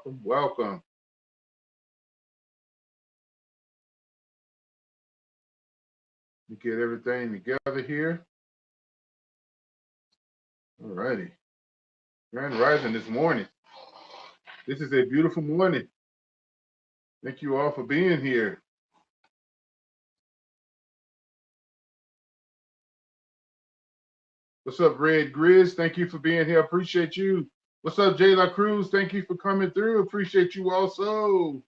welcome, welcome. We get everything together here. All righty. Grand Rising this morning. This is a beautiful morning. Thank you all for being here. What's up, Red Grizz? Thank you for being here. Appreciate you. What's up, Jayla Cruz? Thank you for coming through. Appreciate you also.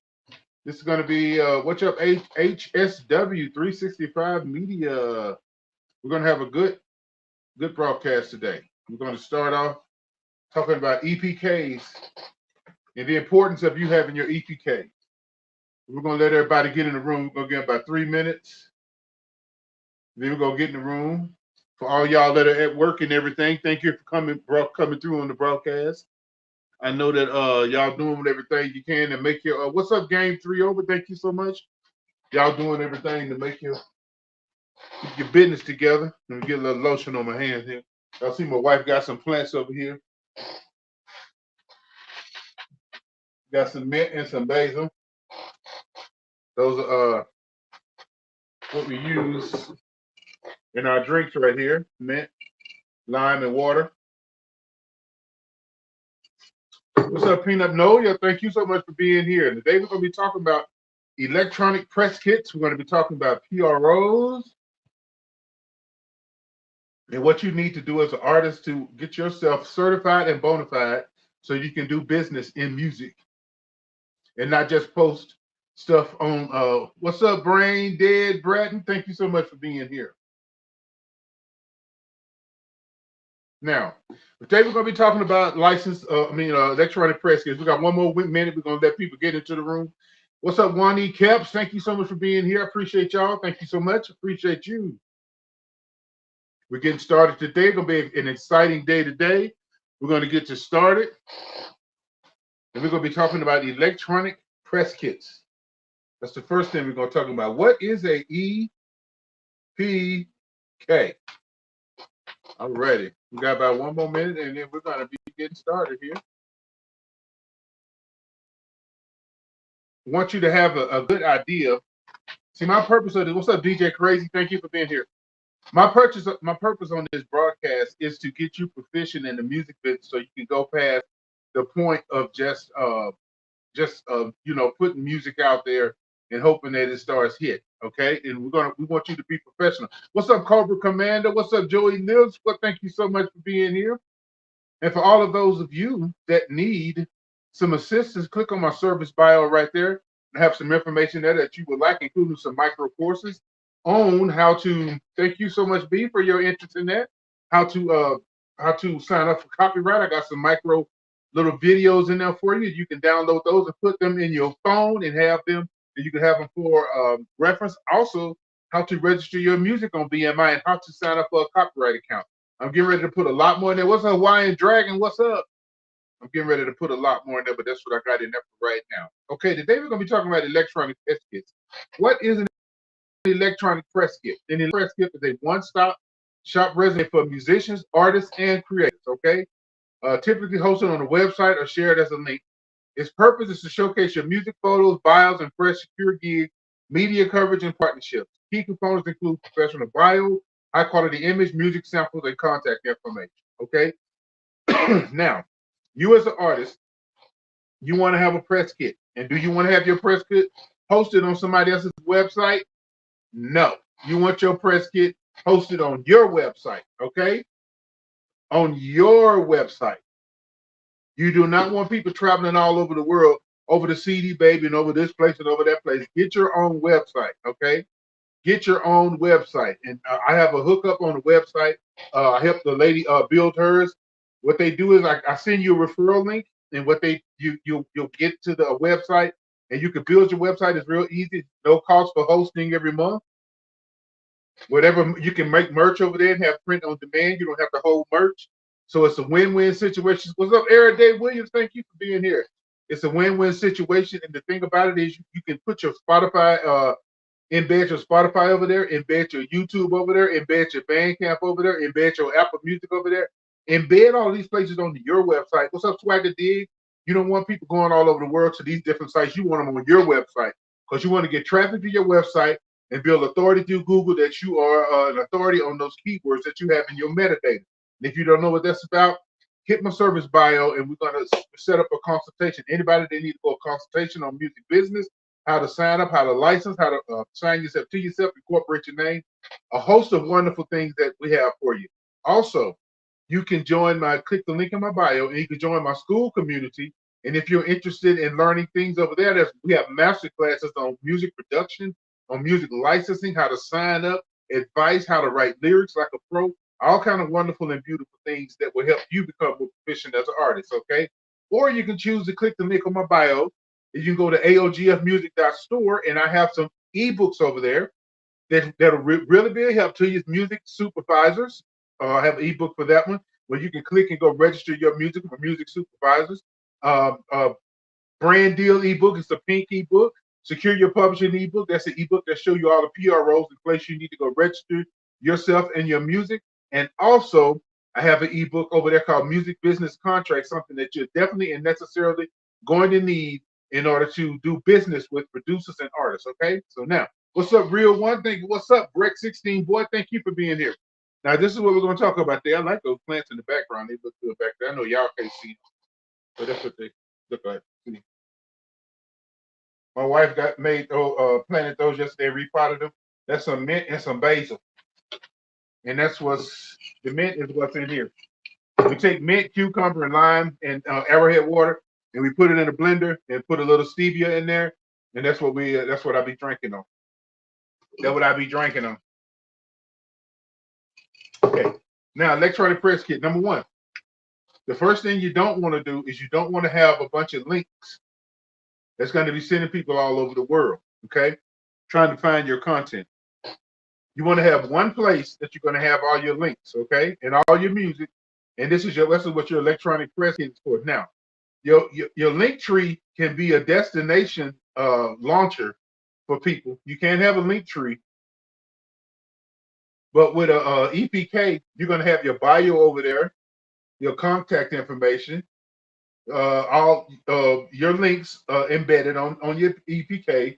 This is going to be what's up, HSW 365 Media. We're going to have a good broadcast today. We're going to start off talking about EPKs and the importance of you having your EPK. We're going to let everybody get in the room. We're going to give about 3 minutes. Then we're going to get in the room. For all y'all that are at work and everything, thank you for coming through on the broadcast. I know that y'all doing everything you can to make your what's up, Game 3 over. Thank you so much. Y'all doing everything to make your business together. Let me get a little lotion on my hands here. Y'all see my wife got some plants over here. Got some mint and some basil. Those are what we use in our drinks right here. Mint, lime, and water. What's up, Peanut Nolia? Thank you so much for being here. Today we're going to be talking about electronic press kits. We're going to be talking about PROs and what you need to do as an artist to get yourself certified and bona fide so you can do business in music and not just post stuff on what's up, Brain Dead Bratton? Thank you so much for being here. Now, today we're going to be talking about electronic press kits. We got one more minute. We're going to let people get into the room. What's up, Wani Keps? Thank you so much for being here. I appreciate y'all. Thank you so much. Appreciate you. We're getting started today. It's going to be an exciting day today. We're going to get you started. And we're going to be talking about electronic press kits. That's the first thing we're going to talk about. What is a EPK? All righty. We got about 1 more minute, and then we're going to be getting started here. I want you to have a good idea. See, my purpose of this, what's up, DJ Crazy? Thank you for being here. My purpose on this broadcast is to get you proficient in the music business so you can go past the point of just putting music out there and hoping that it starts hit. Okay, and we want you to be professional. What's up, Cobra Commander? What's up, Joey Mills? Well, thank you so much for being here. And for all of those of you that need some assistance, click on my service bio right there and have some information there that you would like, including some micro courses on how to. Thank you so much, B, for your interest in that. How to sign up for copyright. I got some micro little videos in there for you. You can download those and put them in your phone and have them, and you can have them for reference. Also, how to register your music on BMI and how to sign up for a copyright account. I'm getting ready to put a lot more in there. What's up, Hawaiian Dragon? What's up? I'm getting ready to put a lot more in there, but that's what I got in there for right now. Okay, today we're going to be talking about electronic press kits. What is an electronic press kit? An electronic press kit is a one-stop shop resume for musicians, artists, and creators, okay? Typically hosted on a website or shared as a link. Its purpose is to showcase your music photos, bios, and fresh secure gigs, media coverage, and partnerships. Key components include professional bio, high-quality image, music samples, and contact information, okay? Now, you as an artist, you want to have a press kit. And do you want to have your press kit hosted on somebody else's website? No. You want your press kit hosted on your website, okay? On your website. You do not want people traveling all over the world, over the CD Baby and over this place and over that place. Get your own website, okay? Get your own website. And I have a hookup on the website. I help the lady build hers. What they do is I send you a referral link, and what you'll get to the website, and you can build your website. It's real easy. No cost for hosting every month. Whatever, you can make merch over there and have print on demand. You don't have to hold merch. So it's a win-win situation. What's up, Eric Day Williams? Thank you for being here. It's a win-win situation. And the thing about it is you can put your Spotify, embed your Spotify over there, embed your YouTube over there, embed your Bandcamp over there, embed your Apple Music over there, embed all these places onto your website. What's up, Swagger Dig? You don't want people going all over the world to these different sites. You want them on your website because you want to get traffic to your website and build authority through Google that you are an authority on those keywords that you have in your metadata. And if you don't know what that's about, hit my service bio and we're going to set up a consultation. Anybody that needs to go a consultation on music business, how to sign up, how to license, how to sign yourself to yourself, incorporate your name, a host of wonderful things that we have for you. Also, you can click the link in my bio and you can join my school community. And if you're interested in learning things over there, we have master classes on music production, on music licensing, how to sign up, advice, how to write lyrics like a pro, all kind of wonderful and beautiful things that will help you become more proficient as an artist, okay? Or you can choose to click the link on my bio. You can go to aogfmusic.store, and I have some ebooks over there that'll really be a help to you. Music supervisors. I have an ebook for that one where you can click and go register your music for music supervisors. Brand deal ebook is the pink ebook. Secure your publishing ebook. That's an ebook that show you all the PROs in place you need to go register yourself and your music. And also, I have an ebook over there called Music Business Contracts, something that you're definitely and necessarily going to need in order to do business with producers and artists. Okay, so now, what's up, Real One? Thank you. What's up, Breck 16 Boy? Thank you for being here. Now, this is what we're going to talk about there. I like those plants in the background. They look good back there. I know y'all can't see them, but that's what they look like. See. My wife planted those yesterday, repotted them. That's some mint and some basil. And the mint is what's in here. We take mint, cucumber, and lime and arrowhead water, and we put it in a blender and put a little stevia in there. And that's what I be drinking on. That's what I be drinking on. Okay. Now, electronic press kit. Number one, the first thing you don't want to do is you don't want to have a bunch of links that's going to be sending people all over the world. Okay. Trying to find your content. You want to have one place that you're going to have all your links, okay, and all your music. And this is what your electronic press kit is for. Now, your link tree can be a destination launcher for people. You can't have a link tree, but with a EPK, you're going to have your bio over there, your contact information, all your links embedded on your EPK.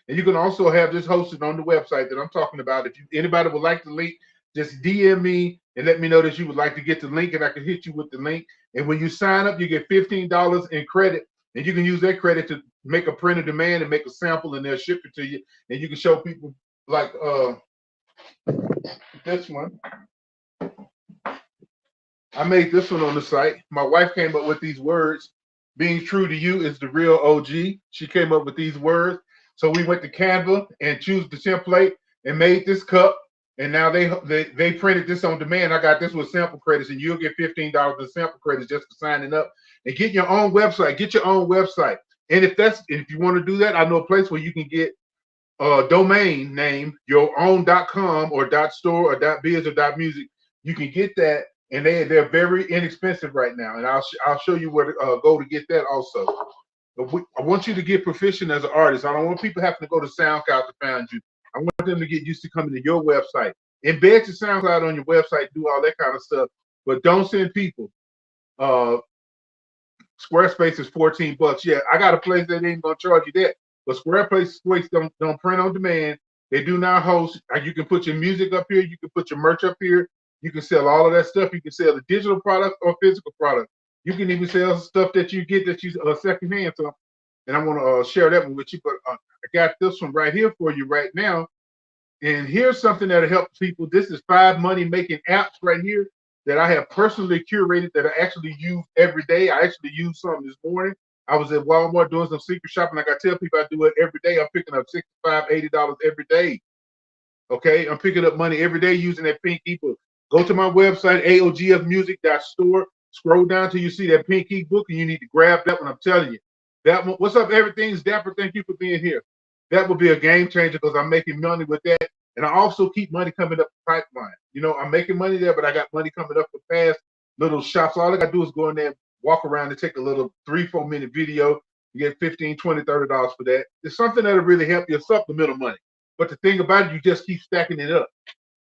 And you can also have this hosted on the website that I'm talking about. If anybody would like the link, just DM me and let me know that you would like to get the link, and I can hit you with the link. And when you sign up, you get $15 in credit, and you can use that credit to make a print of demand and make a sample, and they'll ship it to you. And you can show people like this one. I made this one on the site. My wife came up with these words. Being true to you is the real OG. She came up with these words. So we went to Canva and choose the template and made this cup. And now they printed this on demand. I got this with sample credits, and you'll get $15 in sample credits just for signing up. And get your own website. Get your own website. And if you want to do that, I know a place where you can get a domain name, your own .com or .store or .biz or .music. You can get that, and they're very inexpensive right now. And I'll show you where to go to get that also. I want you to get proficient as an artist. I don't want people having to go to SoundCloud to find you. I want them to get used to coming to your website. Embed your SoundCloud on your website, do all that kind of stuff. But don't send people. Squarespace is $14. Yeah, I got a place that ain't gonna charge you that. But Squarespace don't print on demand. They do not host. You can put your music up here. You can put your merch up here. You can sell all of that stuff. You can sell the digital product or physical product. You can even sell stuff that you get that you secondhand. So, and I want to share that one with you. But I got this one right here for you right now. And here's something that'll help people. This is 5 money-making apps right here that I have personally curated that I actually use every day. I actually used some this morning. I was at Walmart doing some secret shopping. Like I tell people, I do it every day. I'm picking up $65, $80 every day. Okay, I'm picking up money every day using that pink ebook. Go to my website, aogfmusic.store. Scroll down till you see that pink ebook, and you need to grab that one. I'm telling you. That one, what's up, everything's Dapper? Thank you for being here. That will be a game changer because I'm making money with that. And I also keep money coming up the pipeline. You know, I'm making money there, but I got money coming up for past little shops. All I got to do is go in there, walk around, and take a little 3-4 minute video. You get $15, $20, $30 for that. It's something that'll really help you supplemental money. But the thing about it, you just keep stacking it up.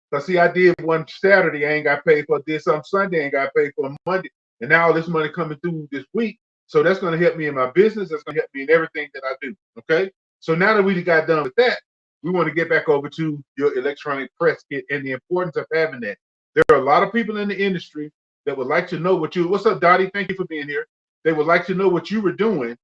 Because, see, I did one Saturday, I ain't got paid for this. On Sunday, I ain't got paid for Monday. And now all this money coming through this week. So that's going to help me in my business. That's going to help me in everything that I do. Okay. So now that we got done with that, we want to get back over to your electronic press kit and the importance of having that. There are a lot of people in the industry that would like to know what's up, Dottie? Thank you for being here. They would like to know what you were doing,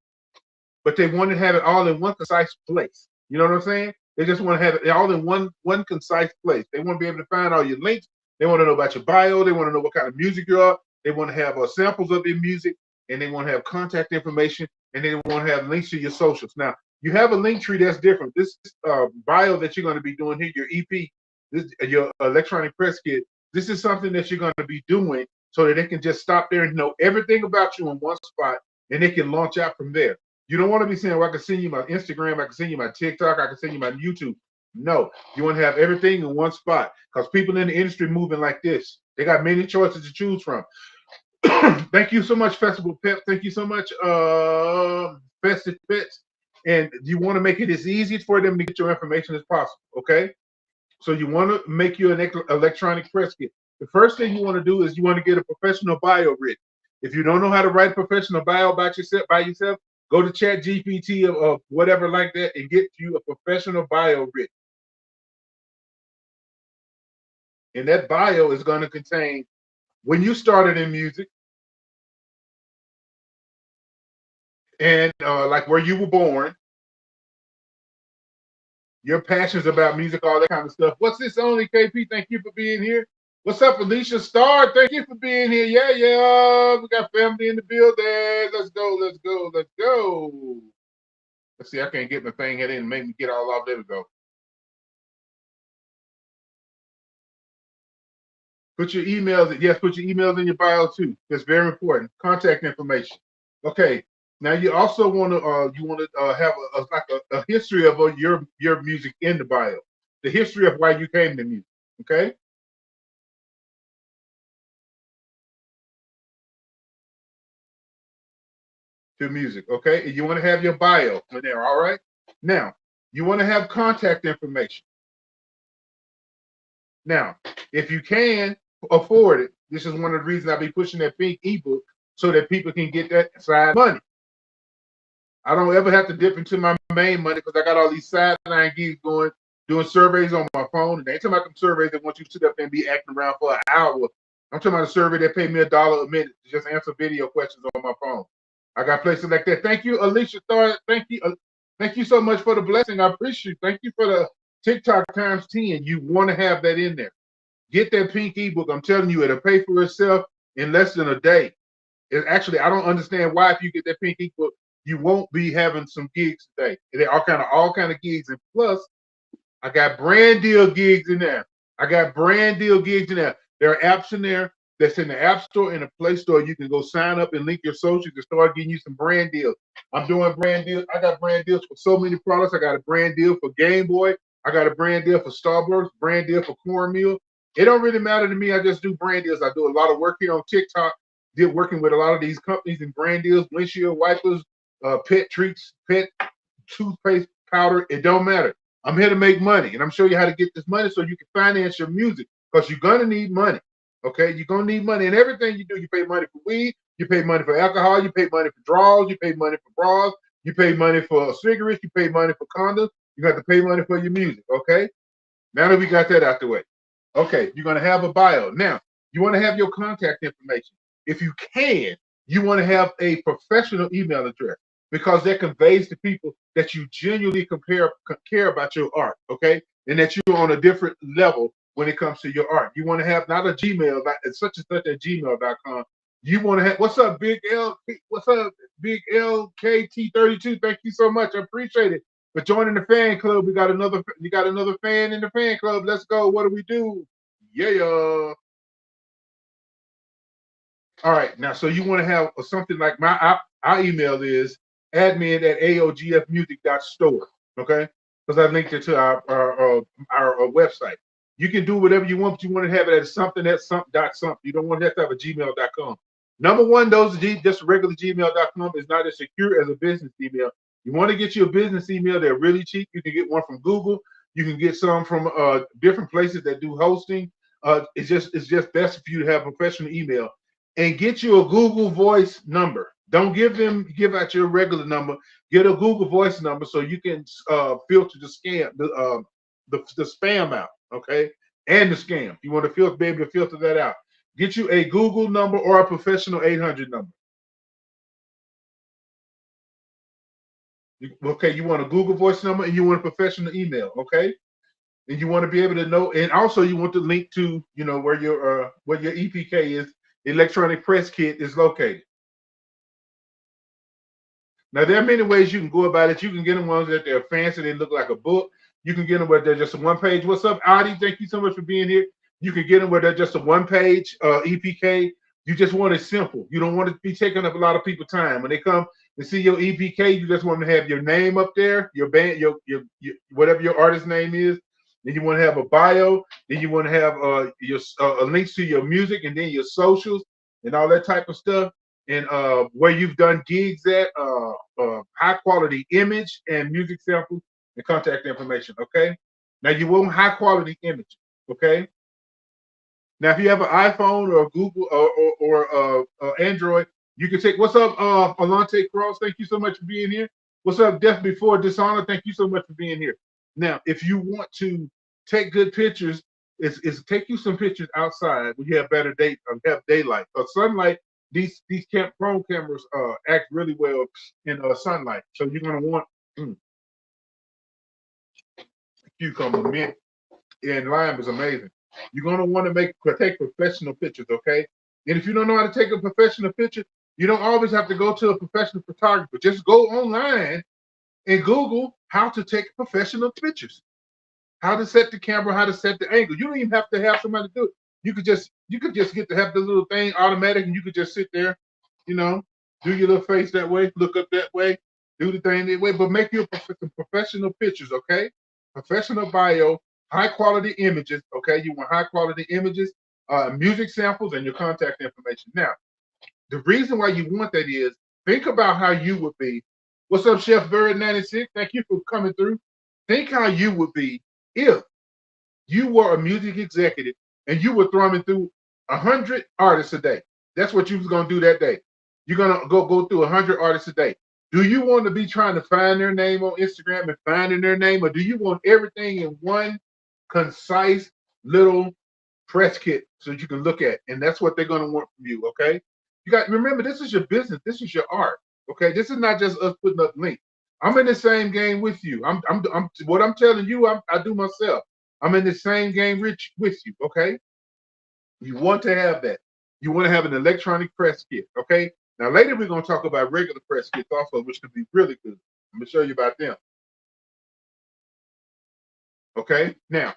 but they want to have it all in one concise place. You know what I'm saying? They just want to have it all in one concise place. They want to be able to find all your links. They want to know about your bio. They want to know what kind of music you are. They want to have samples of your music, and they want to have contact information, and they want to have links to your socials. Now, you have a link tree that's different. This bio that you're going to be doing here, your EP, your electronic press kit, this is something that you're going to be doing so that they can just stop there and know everything about you in one spot, and they can launch out from there. You don't want to be saying, well, I can send you my Instagram, I can send you my TikTok, I can send you my YouTube. No, you want to have everything in one spot because people in the industry moving like this. They got many choices to choose from. Thank you so much, Festival Pep. Thank you so much, Festive Pets. And you want to make it as easy for them to get your information as possible, okay? So you want to make you an electronic press kit. The first thing you want to do is you want to get a professional bio written. If you don't know how to write a professional bio about yourself, go to ChatGPT or whatever like that and get you a professional bio written. And that bio is going to contain when you started in music and like where you were born, your passions about music, all that kind of stuff. What's this only, KP? Thank you for being here. What's up, Alicia Starr? Thank you for being here. Yeah. We got family in the building. Let's go. Let's see. I can't get my thing head in and make me get all off. There we go. Put your emails. Yes, put your emails in your bio too. That's very important. Contact information. Okay. Now you also want to have a history of your music in the bio. The history of why you came to music. Okay. To music. Okay. And you want to have your bio in there. All right. Now you want to have contact information. Now, if you can afford it, this is one of the reasons I'll be pushing that pink ebook so that people can get that side money. I don't ever have to dip into my main money because I got all these sideline gigs going, doing surveys on my phone. And they ain't talking about them surveys that want you to sit up there and be acting around for an hour. I'm talking about a survey that paid me $1 a minute to just answer video questions on my phone. I got places like that. Thank you, Alicia Thor. Thank you so much for the blessing. I appreciate it. Thank you for the TikTok times 10. You want to have that in there. Get that pink ebook. I'm telling you, it'll pay for itself in less than a day. Actually, I don't understand why if you get that pink ebook, you won't be having some gigs today. There are all kind of gigs. And plus, I got brand deal gigs in there. There are apps in there that's in the App Store and the Play Store. You can go sign up and link your social to start getting you some brand deals. I'm doing brand deals. I got brand deals for so many products. I got a brand deal for Game Boy. I got a brand deal for Starburst, brand deal for cornmeal. It don't really matter to me. I just do brand deals. I do a lot of work here on TikTok, working with a lot of these companies and brand deals, windshield wipers, pet treats, pet toothpaste powder. It don't matter. I'm here to make money, and I'm showing you how to get this money so you can finance your music because you're going to need money. Okay, you're going to need money in everything you do. You pay money for weed, you pay money for alcohol, you pay money for draws, you pay money for bras, you pay money for cigarettes, you pay money for condoms, you got to pay money for your music. Okay, now that we got that out the way. Okay, you're going to have a bio. Now, you want to have your contact information. If you can, you want to have a professional email address because that conveys to people that you genuinely care about your art, okay? And that you're on a different level when it comes to your art. You want to have not a Gmail, such and such at gmail.com. You want to have, what's up, Big LKT32? Thank you so much. I appreciate it. For joining the fan club, you got another fan in the fan club. Let's go. What do we do? Yeah. All right. Now, so you want to have something like our email is admin@aogfmusic.store. Okay, because I linked it to our website. You can do whatever you want, but you want to have it as something at something. You don't want to have a gmail.com. Number one, just regular gmail.com is not as secure as a business email. You want to get you a business email, they're really cheap. You can get one from Google. You can get some from different places that do hosting. It's just best for you to have a professional email and get you a Google Voice number. Don't give out your regular number. Get a Google Voice number so you can filter the scam, the spam out, okay, and the scam. You want to be able to filter that out. Get you a Google number or a professional 800 number. Okay, you want a Google Voice number and you want a professional email, okay? And you want to be able to know, and also you want the link to, where your EPK is, electronic press kit, is located. Now there are many ways you can go about it. You can get them ones that they're fancy, they look like a book. You can get them where they're just a one page. What's up, Adi? Thank you so much for being here. You can get them where they're just a one page EPK. You just want it simple. You don't want it to be taking up a lot of people's time. When they come and see your EPK, you just want to have your name up there, your band, your whatever your artist name is. Then you want to have a bio. Then you want to have your links to your music, and then your socials and all that type of stuff. And where you've done gigs at, high quality image and music samples and contact information. Okay. Now you want high quality image. Okay. Now if you have an iPhone or Google or Android, you can take. What's up, Alante Cross? Thank you so much for being here. What's up, Death Before Dishonor? Thank you so much for being here. Now, if you want to take good pictures, is take you some pictures outside when you have better have daylight. Sunlight. These phone cameras act really well in sunlight. So you're gonna want cucumber, mint, and lime is amazing. You're gonna want to take professional pictures, okay? And if you don't know how to take a professional picture, you don't always have to go to a professional photographer. Just go online and Google how to take professional pictures, how to set the camera, how to set the angle. You don't even have to have somebody do it. You could just get to have the little thing automatic, and you could just sit there, do your little face that way, look up that way, do the thing that way, but make your professional pictures, okay? Professional bio, high quality images, okay? You want high quality images, music samples, and your contact information. Now, the reason why you want that is, think about how you would be. What's up, Chef Bird 96? Thank you for coming through. Think how you would be if you were a music executive and you were thrumming through 100 artists a day. That's what you was gonna do that day. You're gonna go through 100 artists a day. Do you want to be trying to find their name on Instagram and finding their name, or do you want everything in one concise little press kit so you can look at? And that's what they're gonna want from you. Okay. You got remember, this is your business. This is your art. Okay. This is not just us putting up links. I'm in the same game with you. I'm what I'm telling you, I do myself. I'm in the same game with you, okay? You want to have that. You want to have an electronic press kit, okay? Now, later we're going to talk about regular press kits also, which can be really good. I'm going to show you about them. Okay? Now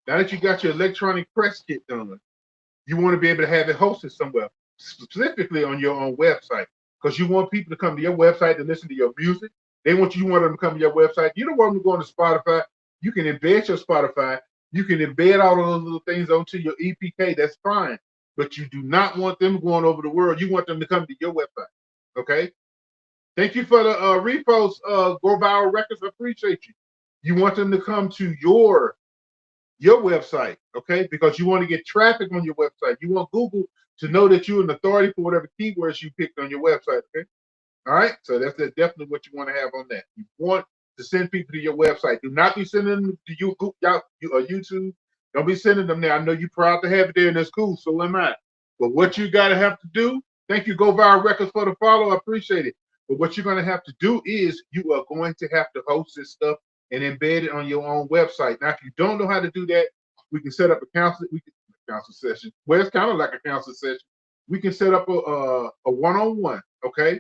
that you got your electronic press kit done, you want to be able to have it hosted somewhere, specifically on your own website, because you want people to come to your website to listen to your music. You want them to come to your website. You don't want them to go to Spotify. You can embed your Spotify. You can embed all of those little things onto your EPK. That's fine. But you do not want them going over the world. You want them to come to your website. Okay? Thank you for the repost, Go Viral Records. I appreciate you. You want them to come to your website, okay? Because you want to get traffic on your website. You want Google to know that you're an authority for whatever keywords you picked on your website, okay? All right, so that's definitely what you want to have on that. You want to send people to your website. Do not be sending them to YouTube. Don't be sending them there. I know you're proud to have it there, and that's cool. So am I. But what you got to have to do, thank you, Go Viral Records, for the follow. I appreciate it. But what you're going to have to do is you are going to have to host this stuff and embed it on your own website. Now, if you don't know how to do that, we can set up a council session. Well, it's kind of like a council session. We can set up a one-on-one, okay?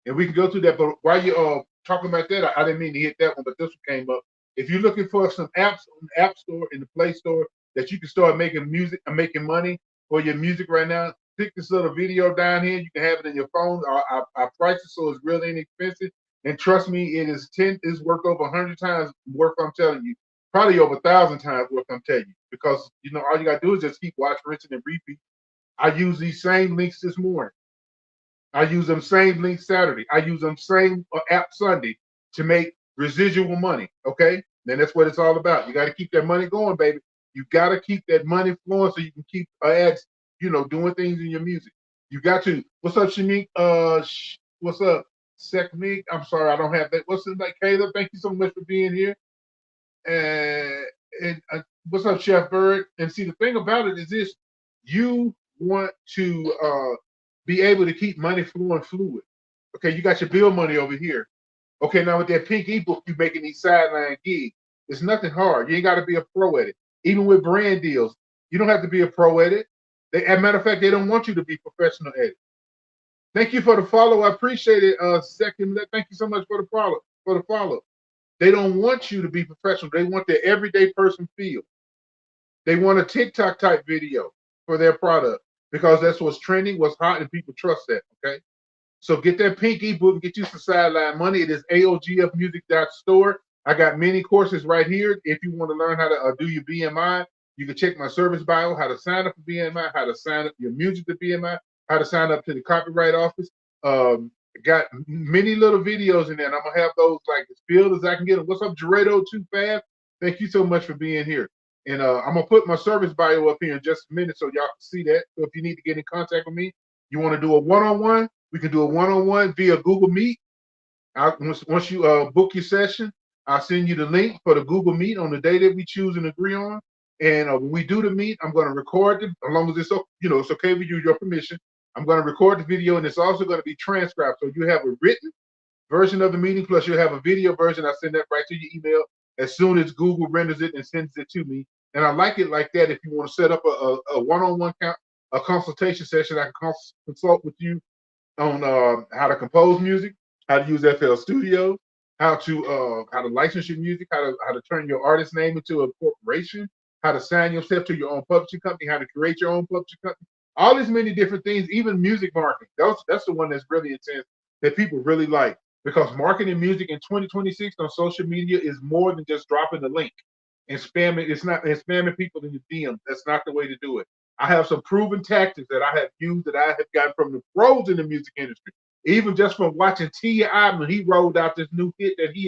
And we can go through that. But while you're talking about that, I didn't mean to hit that one, but this one came up. If you're looking for some apps on the App Store, in the Play Store, that you can start making music and making money for your music right now, pick this little video down here. You can have it in your phone. Our prices, so it's really inexpensive. And trust me, it's worth over 100 times worth. I'm telling you, probably over 1,000 times worth. I'm telling you, because all you gotta do is just keep watching, rinsing, and repeat. I use these same links this morning. I use them same links Saturday. I use them same app Sunday to make residual money. Okay, then that's what it's all about. You got to keep that money going, baby. You got to keep that money flowing so you can keep ads, doing things in your music. You got to. What's up, Shanique? What's up, Sekmik? I'm sorry, I don't have that. What's it like, Caleb? Thank you so much for being here. And what's up, Chef Bird? And see, the thing about it is this: you want to be able to keep money flowing fluid. Okay, you got your bill money over here. Okay, now with that pink ebook, you making these sideline gigs. It's nothing hard. You ain't got to be a pro at it. Even with brand deals, you don't have to be a pro at it. As a matter of fact, they don't want you to be professional at it. Thank you for the follow. I appreciate it. Second, thank you so much for the follow. They don't want you to be professional. They want the everyday person feel. They want a TikTok type video for their product because that's what's trending, what's hot, and people trust that. Okay. So get that pink ebook and get you some sideline money. It is aogfmusic.store. I got many courses right here. If you want to learn how to do your BMI, you can check my service bio, how to sign up for BMI, how to sign up your music to BMI, how to sign up to the copyright office. Got many little videos in there, and I'm going to have those like as filled as I can get them. What's up, Gerardo Too Fast? Thank you so much for being here. And I'm going to put my service bio up here in just a minute so y'all can see that. So if you need to get in contact with me, you want to do a one-on-one, we can do a one-on-one via Google Meet. Once you book your session, I'll send you the link for the Google Meet on the day that we choose and agree on. And when we do the meet, I'm going to record it, as long as it's it's okay with you, your permission. I'm going to record the video, and it's also going to be transcribed. So you have a written version of the meeting, plus you'll have a video version. I send that right to your email as soon as Google renders it and sends it to me. And I like it like that. If you want to set up a one-on-one a consultation session, I can consult with you on how to compose music, how to use FL Studio, how to license your music, how to turn your artist name into a corporation, how to sign yourself to your own publishing company, how to create your own publishing company. All these many different things, even music marketing. That's the one that's really intense that people really like, because marketing music in 2026 on social media is more than just dropping the link and spamming. It's not and spamming people in your DM. That's not the way to do it. I have some proven tactics that I have used that I have gotten from the pros in the music industry, even just from watching T.I. when he rolled out this new hit that he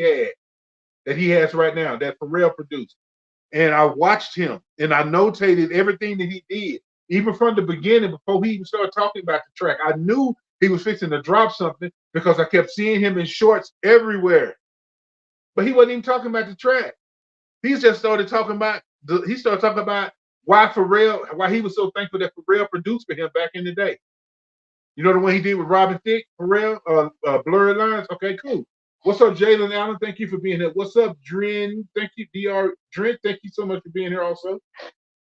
has right now, that Pharrell produced. And I watched him and I notated everything that he did, even from the beginning before he even started talking about the track. I knew he was fixing to drop something because I kept seeing him in shorts everywhere. But he wasn't even talking about the track. He just started talking about why he was so thankful that Pharrell produced for him back in the day. You know the one he did with Robin Thicke, Pharrell, Blurry Lines? Okay, cool. What's up, Jalen Allen? Thank you for being here. What's up, Dren? Thank you, DR Dren. Thank you so much for being here also.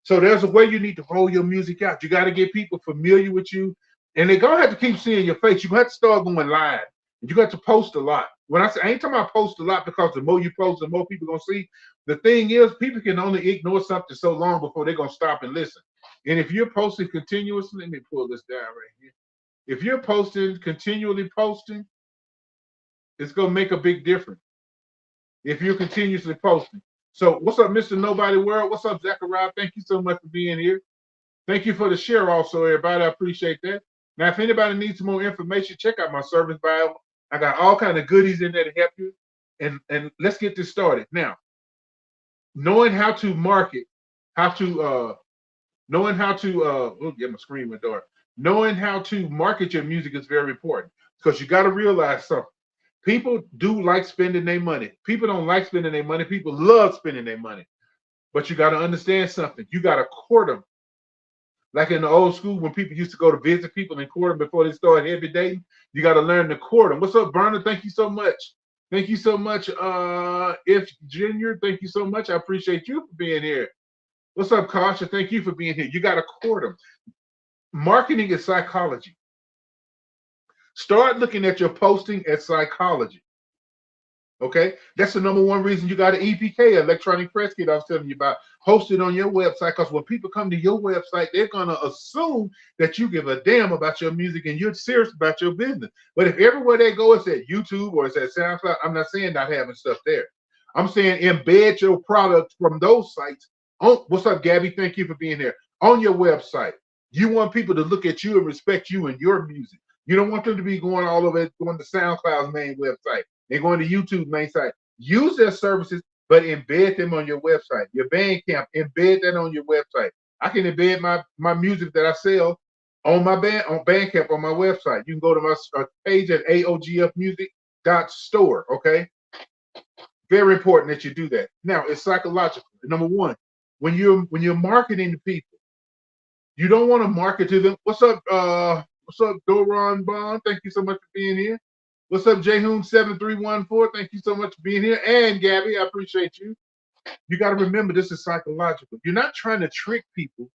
So there's a way you need to roll your music out. You got to get people familiar with you. And they're going to have to keep seeing your face. You have to start going live. You got to post a lot. When I say, I ain't talking about post a lot because the more you post, the more people going to see. The thing is, people can only ignore something so long before they're going to stop and listen. And if you're posting continuously, let me pull this down right here. If you're continually posting, it's going to make a big difference if you're continuously posting. So what's up, Mr. Nobody World? What's up, Zachariah? Thank you so much for being here. Thank you for the share also, everybody. I appreciate that. Now, if anybody needs more information, check out my service bio. I got all kind of goodies in there to help you. And let's get this started. Now, knowing how to market, knowing how to market your music is very important, because you got to realize something. People do like spending their money. People don't like spending their money. People love spending their money. But you got to understand something. You got to court them. Like in the old school, when people used to go to visit people and court them before they started heavy dating, you got to learn to court them. What's up, Berner? Thank you so much. Thank you so much, If Junior. Thank you so much. I appreciate you for being here. What's up, Kasha? Thank you for being here. You got to court them. Marketing is psychology. Start looking at your posting as psychology. Okay, that's the number one reason you got an EPK, electronic press kit I was telling you about, hosted on your website. Because when people come to your website, they're gonna assume that you give a damn about your music and you're serious about your business. But if everywhere they go, it's at YouTube or it's at SoundCloud, I'm not saying not having stuff there. I'm saying embed your product from those sites. Oh, what's up, Gabby? Thank you for being here. On your website, you want people to look at you and respect you and your music. You don't want them to be going all over, going to SoundCloud's main website. They're going to YouTube's main site. Use their services, but embed them on your website. Your Bandcamp, embed that on your website. I can embed my music that I sell on my on Bandcamp on my website. You can go to my page at aogfmusic.store. Okay, very important that you do that. Now it's psychological. Number one, when you're marketing to people, you don't want to market to them. What's up, Doron Bond? Thank you so much for being here. What's up, Jayhoon7314? Thank you so much for being here. And Gabby, I appreciate you. You got to remember this is psychological. You're not trying to trick people.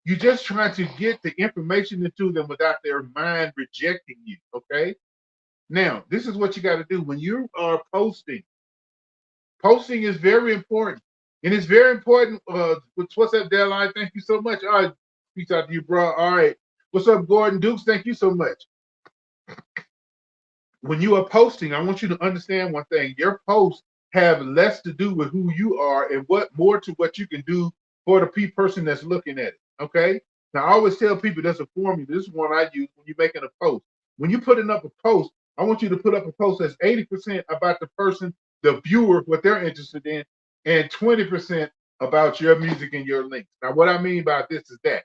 You're just trying to get the information into them without their mind rejecting you. Okay. Now, this is what you got to do when you are posting. Posting is very important. And it's very important. What's up, Deadline? Thank you so much. All right. Peace out to you, bro. All right. What's up, Gordon Dukes? Thank you so much. When you are posting, I want you to understand one thing. Your posts have less to do with who you are and more to what you can do for the person that's looking at it. Okay. Now, I always tell people there's a formula. This is one I use when you're making a post. When you're putting up a post, I want you to put up a post that's 80% about the person, the viewer, what they're interested in, and 20% about your music and your links. Now, what I mean by this is that.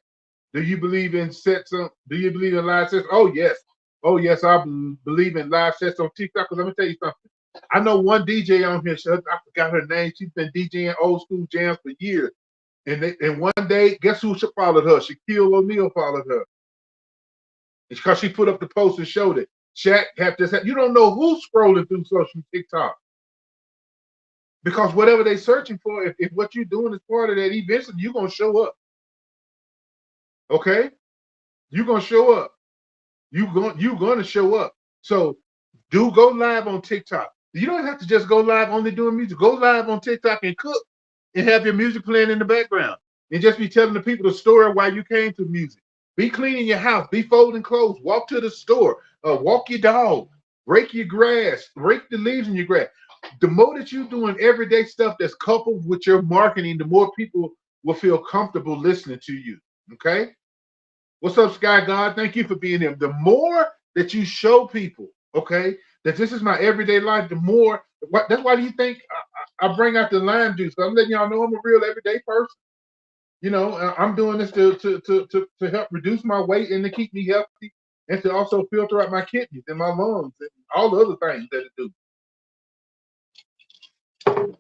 Do you believe in sets? Do you believe in live sets? Oh, yes. Oh, yes, I believe in live sets on TikTok. Because let me tell you something. I know one DJ on here. I forgot her name. She's been DJing old school jams for years. And one day, guess who followed her? Shaquille O'Neal followed her. It's because she put up the post and showed it. Shaq have this. You don't know who's scrolling through social TikTok. Because whatever they're searching for, if what you're doing is part of that, eventually you're going to show up. Okay? You're going to show up. You're going to show up. So go live on TikTok. You don't have to just go live only doing music. Go live on TikTok and cook and have your music playing in the background. And just be telling the people the story why you came to music. Be cleaning your house. Be folding clothes. Walk to the store. Walk your dog. Rake your grass. Rake the leaves in your grass. The more that you're doing everyday stuff that's coupled with your marketing, the more people will feel comfortable listening to you. Okay? What's up, Sky God? Thank you for being here. The more that you show people, okay, that this is my everyday life, the more. That's why do you think I bring out the lime juice? I'm letting y'all know I'm a real everyday person. You know, I'm doing this to help reduce my weight and to keep me healthy and to also filter out my kidneys and my lungs and all the other things that it do.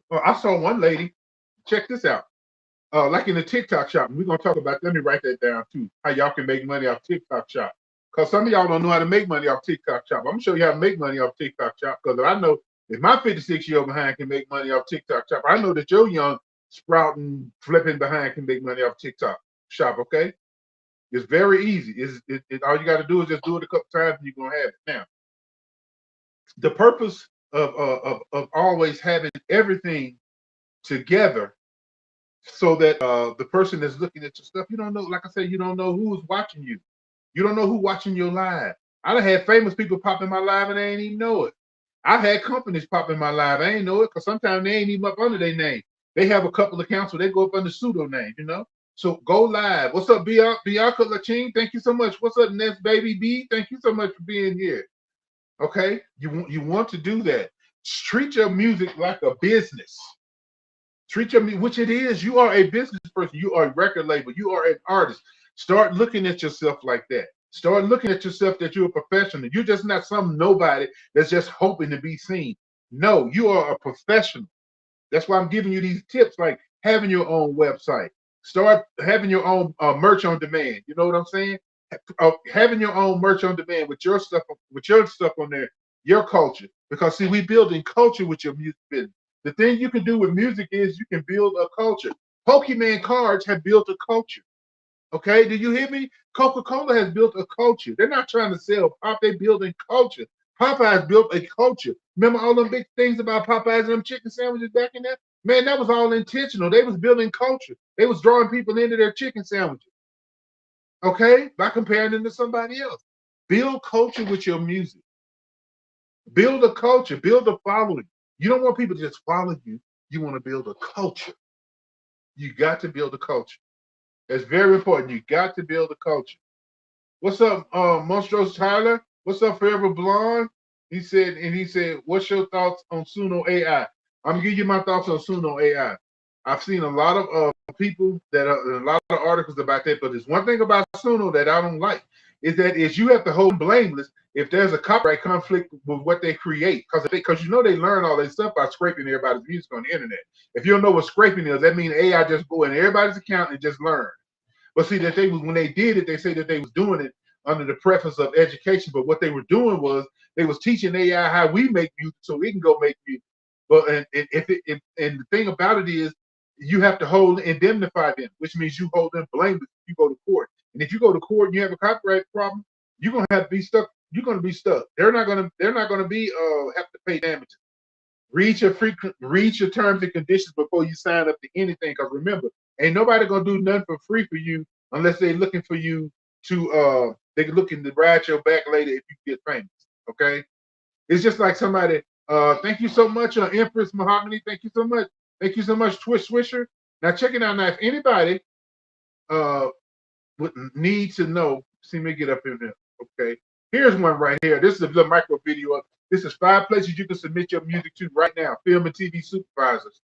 Well, I saw one lady. Check this out. Like in the TikTok shop, we're gonna talk about. Let me write that down too. How y'all can make money off TikTok shop? Because some of y'all don't know how to make money off TikTok shop. I'm gonna show you how to make money off TikTok shop. Because I know if my 56-year-old behind can make money off TikTok shop, I know that your young sprouting, flipping behind can make money off TikTok shop. Okay, it's very easy. All you got to do is just do it a couple times, and you're gonna have it. Now, the purpose of always having everything together, so that the person that's looking at your stuff, you don't know, like I said, you don't know who's watching you. You don't know who's watching your live. I done had famous people pop in my live and they ain't even know it. I've had companies pop in my live. I ain't know it because sometimes they ain't even up under their name. They have a couple of accounts where they go up under pseudo name, you know? So go live. What's up, Bianca Lachine? Thank you so much. What's up, Nest Baby B? Thank you so much for being here. Okay? You want to do that. Treat your music like a business. Treat your music, which it is. You are a business person. You are a record label. You are an artist. Start looking at yourself like that. Start looking at yourself that you're a professional. You're just not some nobody that's just hoping to be seen. No, you are a professional. That's why I'm giving you these tips, like having your own website. Start having your own merch on demand. You know what I'm saying? Having your own merch on demand with your stuff on there, your culture. Because see, we building culture with your music business. The thing you can do with music is you can build a culture. Pokemon cards have built a culture. Okay, do you hear me? Coca-Cola has built a culture. They're not trying to sell pop, they're building culture. Popeyes built a culture. Remember all them big things about Popeyes and them chicken sandwiches back in there? Man, that was all intentional. They was building culture. They was drawing people into their chicken sandwiches. Okay, by comparing them to somebody else. Build culture with your music. Build a culture, build a following. You don't want people to just follow you. You want to build a culture. You got to build a culture. It's very important. You got to build a culture. What's up, Monstros Tyler? What's up, Forever Blonde? He said, what's your thoughts on Suno AI? I'm gonna give you my thoughts on Suno AI. I've seen a lot of people a lot of articles about that, but there's one thing about Suno that I don't like. is you have to hold them blameless if there's a copyright conflict with what they create, because you know they learn all this stuff by scraping everybody's music on the internet. If you don't know what scraping is, that means AI just go in everybody's account and just learn. But see that when they did it, they say that they was doing it under the preface of education. But what they were doing was they was teaching AI how we make music so we can go make music. But and the thing about it is you have to indemnify them, which means you hold them blameless if you go to court. And if you go to court and you have a copyright problem, you're gonna have to be stuck. You're gonna be stuck. They're not gonna be have to pay damages. Read your terms and conditions before you sign up to anything. Because remember, ain't nobody gonna do nothing for free for you unless they're looking for you to they're looking to ride your back later if you get famous. Okay, it's just like somebody. Thank you so much, Empress Mahogany. Thank you so much. Thank you so much, Twitch Swisher. Now check it out. Now, if anybody would need to know, see me get up in there. Okay, here's one right here. This is a little micro video. This is 5 places you can submit your music to right now. Film and TV supervisors,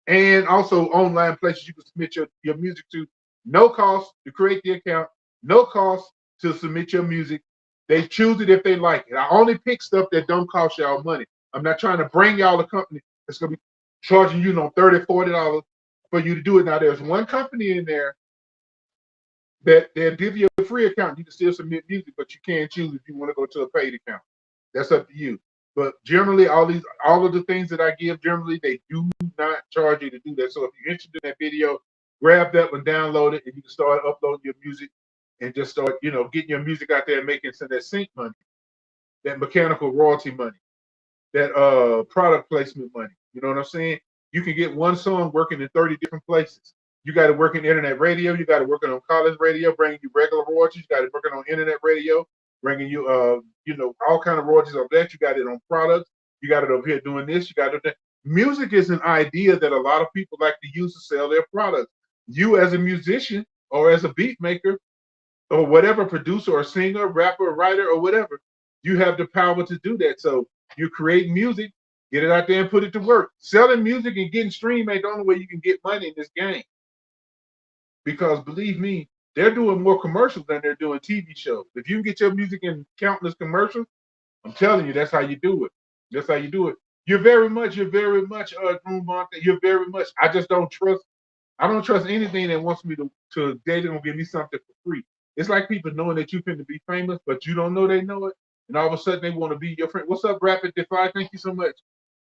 and also online places you can submit your music to. No cost to create the account. No cost to submit your music. They choose it if they like it. I only pick stuff that don't cost y'all money. I'm not trying to bring y'all a company that's gonna be charging you $30, $40 for you to do it. Now there's one company in there that they'll give you a free account. You can still submit music, but you can't choose if you want to go to a paid account. That's up to you. But generally, all of the things that I give, generally they do not charge you to do that. So if you're interested in that video, grab that one, download it, and you can start uploading your music and just start, getting your music out there and making some of that sync money, that mechanical royalty money, that product placement money. You know what I'm saying? You can get one song working in 30 different places. You got to work in internet radio. You got to work on college radio, bringing you regular royalties. You got to working on internet radio, bringing you, all kind of royalties of that. You got it on products. You got it over here doing this. You got it. Music is an idea that a lot of people like to use to sell their products. You as a musician or as a beat maker or whatever, producer or singer, rapper, writer, or whatever, you have the power to do that. So you create music, get it out there and put it to work. Selling music and getting streamed ain't the only way you can get money in this game. Because believe me, they're doing more commercials than they're doing TV shows. If you can get your music in countless commercials, I'm telling you, that's how you do it. That's how you do it. You're very much, You're very much, I just don't trust, I don't trust anything that wants me to they're gonna give me something for free. It's like people knowing that you're finna be famous, but you don't know they know it. And all of a sudden they want to be your friend. What's up, Rapid Defy? Thank you so much.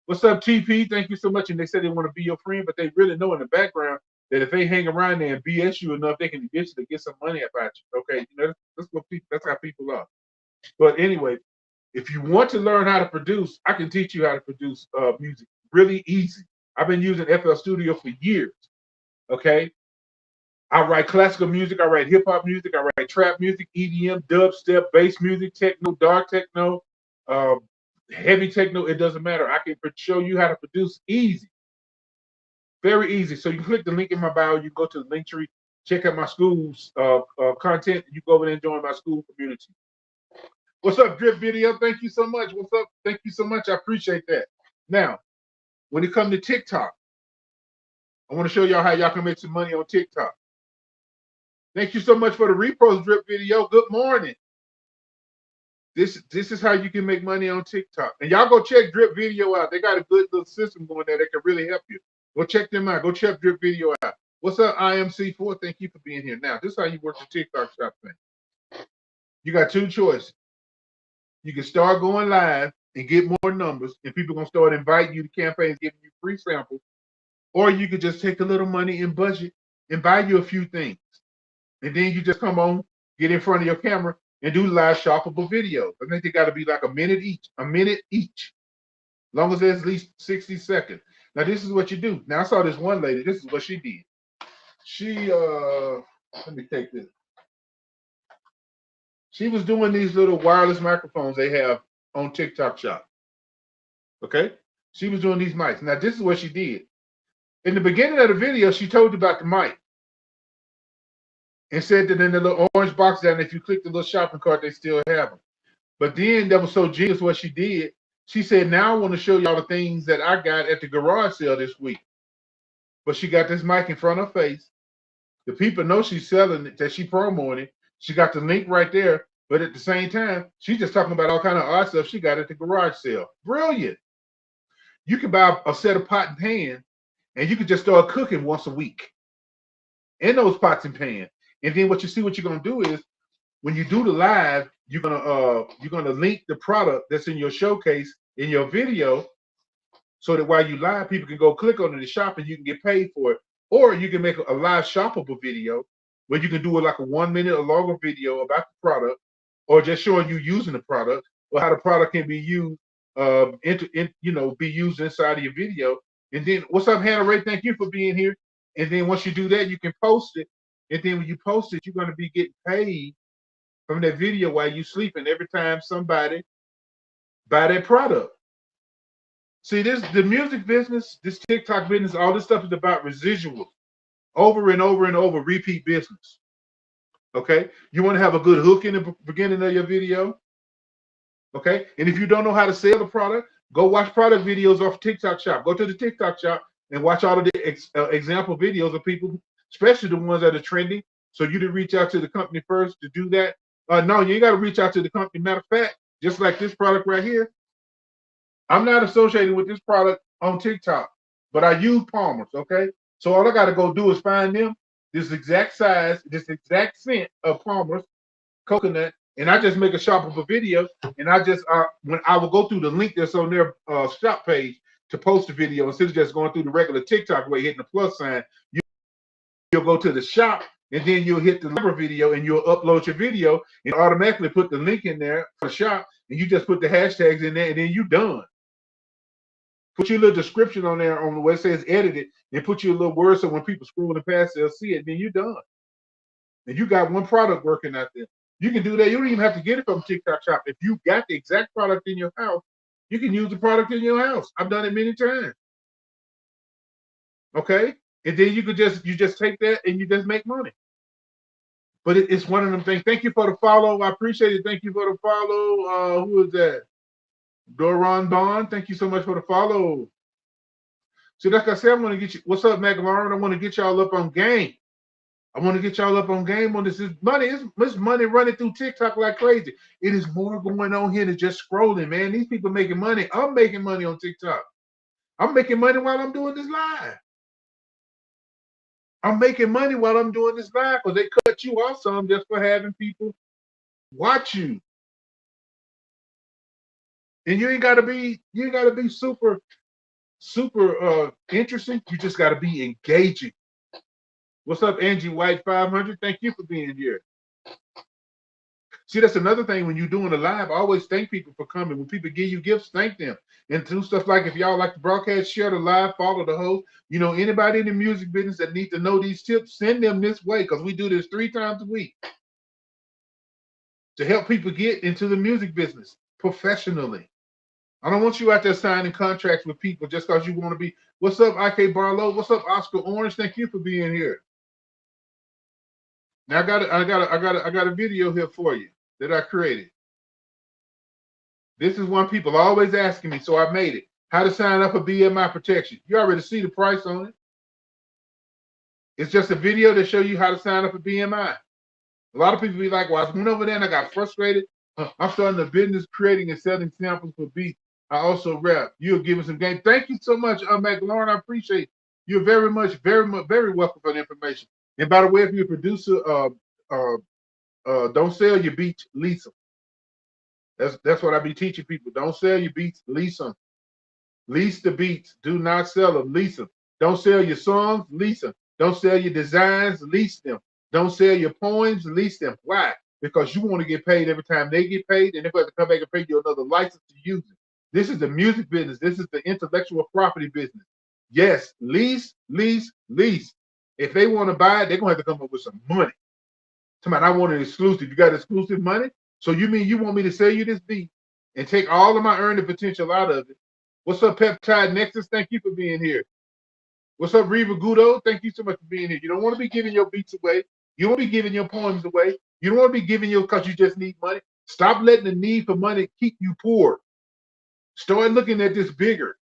What's up, TP? Thank you so much. And they said they want to be your friend, but they really know in the background that if they hang around there and BS you enough, they can eventually get some money about you. Okay, that's how people are. But anyway, if you want to learn how to produce, I can teach you how to produce music really easy. I've been using FL Studio for years. Okay, I write classical music, I write hip hop music, I write trap music, EDM, dubstep, bass music, techno, dark techno, heavy techno. It doesn't matter. I can show you how to produce easy. Very easy. So you click the link in my bio, you go to the link tree, check out my school's content, and you go over there and join my school community. What's up, Drip Video? Thank you so much. What's up? Thank you so much. I appreciate that. Now, when it comes to TikTok, I want to show y'all how y'all can make some money on TikTok. Thank you so much for the repost, Drip Video. Good morning. This is how you can make money on TikTok. And y'all go check Drip Video out. They got a good little system going there that can really help you. Go check them out. Go check Drip Video out. What's up, IMC4? Thank you for being here. Now, this is how you work the TikTok shop thing. You got two choices. You can start going live and get more numbers, and people are going to start inviting you to campaigns, giving you free samples. Or you could just take a little money and budget and buy you a few things. And then you just come on, get in front of your camera, and do live shoppable videos. I think they got to be like a minute each. As long as there's at least 60 seconds. Now, this is what you do. Now, I saw this one lady. This is what she did. She, let me take this. She was doing these little wireless microphones they have on TikTok Shop. Okay? She was doing these mics. Now, this is what she did. In the beginning of the video, she told you about the mic. And said that in the little orange box down, if you click the little shopping cart, they still have them. But then that was so genius what she did. She said, now I want to show y'all the things that I got at the garage sale this week. But she got this mic in front of her face. The people know she's selling it, that she promoting it. She got the link right there. But at the same time, she's just talking about all kind of art stuff she got at the garage sale. Brilliant. You can buy a set of pot and pan, and you can just start cooking once a week in those pots and pans. And then what you're gonna do is when you do the live, you're gonna link the product that's in your showcase in your video, so that while you live, people can go click on it and shop, and you can get paid for it. Or you can make a live shoppable video where you can do it like a 1 minute or longer video about the product, or just showing you using the product, or how the product can be used, be used inside of your video. And then, what's up, Hannah Ray? Thank you for being here. And then once you do that, you can post it. And then when you post it, you're going to be getting paid from that video while you sleeping every time somebody buy that product. See, the music business, this TikTok business, all this stuff is about residuals, over and over and over, repeat business. Okay, you want to have a good hook in the beginning of your video. Okay, and if you don't know how to sell the product, go watch product videos off TikTok Shop. Go to the TikTok Shop and watch all of the example videos of people, especially the ones that are trending. So you didn't reach out to the company first to do that. No, you got to reach out to the company. Matter of fact, just like this product right here, I'm not associated with this product on TikTok, but I use Palmer's, okay? So all I got to go do is find them, this exact size, this exact scent of Palmer's coconut, and I just make a shoppable video, and I just, when I will go through the link that's on their shop page to post the video, instead of just going through the regular TikTok way, hitting the plus sign, you'll go to the shop, and then you'll hit the number video, and you'll upload your video, and automatically put the link in there for the shop, and you just put the hashtags in there, and then you're done. Put your little description on there on the way it says edited, and put your little word so when people scrolling past, they'll see it, then you're done. And you got one product working out there. You can do that. You don't even have to get it from TikTok Shop. If you got the exact product in your house, you can use the product in your house. I've done it many times. Okay? And then you just take that and you just make money. But it's one of them things. Thank you for the follow. I appreciate it. Thank you for the follow. Who is that? Doron Bond. Thank you so much for the follow. See, like I said, I'm going to get you. What's up, McLaurin? I want to get y'all up on game. I want to get y'all up on game on this. It's money running through TikTok like crazy. It is more going on here than just scrolling, man. These people making money. I'm making money on TikTok. I'm making money while I'm doing this live. I'm making money while I'm doing this live because they cut you off some just for having people watch you. And you ain't gotta be super interesting. You just gotta be engaging. What's up, Angie White 500? Thank you for being here. See, that's another thing when you're doing a live. I always thank people for coming. When people give you gifts, thank them. And do stuff like if y'all like the broadcast, share the live, follow the host. You know, anybody in the music business that needs to know these tips, send them this way because we do this 3 times a week to help people get into the music business professionally. I don't want you out there signing contracts with people just because you want to be. What's up, IK Barlow? What's up, Oscar Orange? Thank you for being here. Now I got a video here for you that I created. This is one people always asking me, so I made it. How to sign up for BMI protection. You already see the price on it. It's just a video to show you how to sign up for BMI. A lot of people be like, well, I went over there and I got frustrated. I'm starting a business creating and selling samples for beats. I also rap. You're giving some game. Thank you so much, McLaurin. I appreciate you very much, very welcome for the information. And by the way, if you're a producer, don't sell your beats, lease them. That's what I be teaching people. Don't sell your beats, lease them. Lease the beats. Do not sell them, lease them. Don't sell your songs, lease them. Don't sell your designs, lease them. Don't sell your poems, lease them. Why? Because you want to get paid every time they get paid, and they're going to come back and pay you another license to use it. This is the music business. This is the intellectual property business. Yes, lease. If they want to buy it, they're going to have to come up with some money. Somebody, I want an exclusive. You got exclusive money? So you mean you want me to sell you this beat and take all of my earning potential out of it? What's up, Peptide Nexus? Thank you for being here. What's up, Reva Gudo? Thank you so much for being here. You don't want to be giving your beats away. You don't want to be giving your poems away. You don't want to be giving your because you just need money. Stop letting the need for money keep you poor. Start looking at this bigger.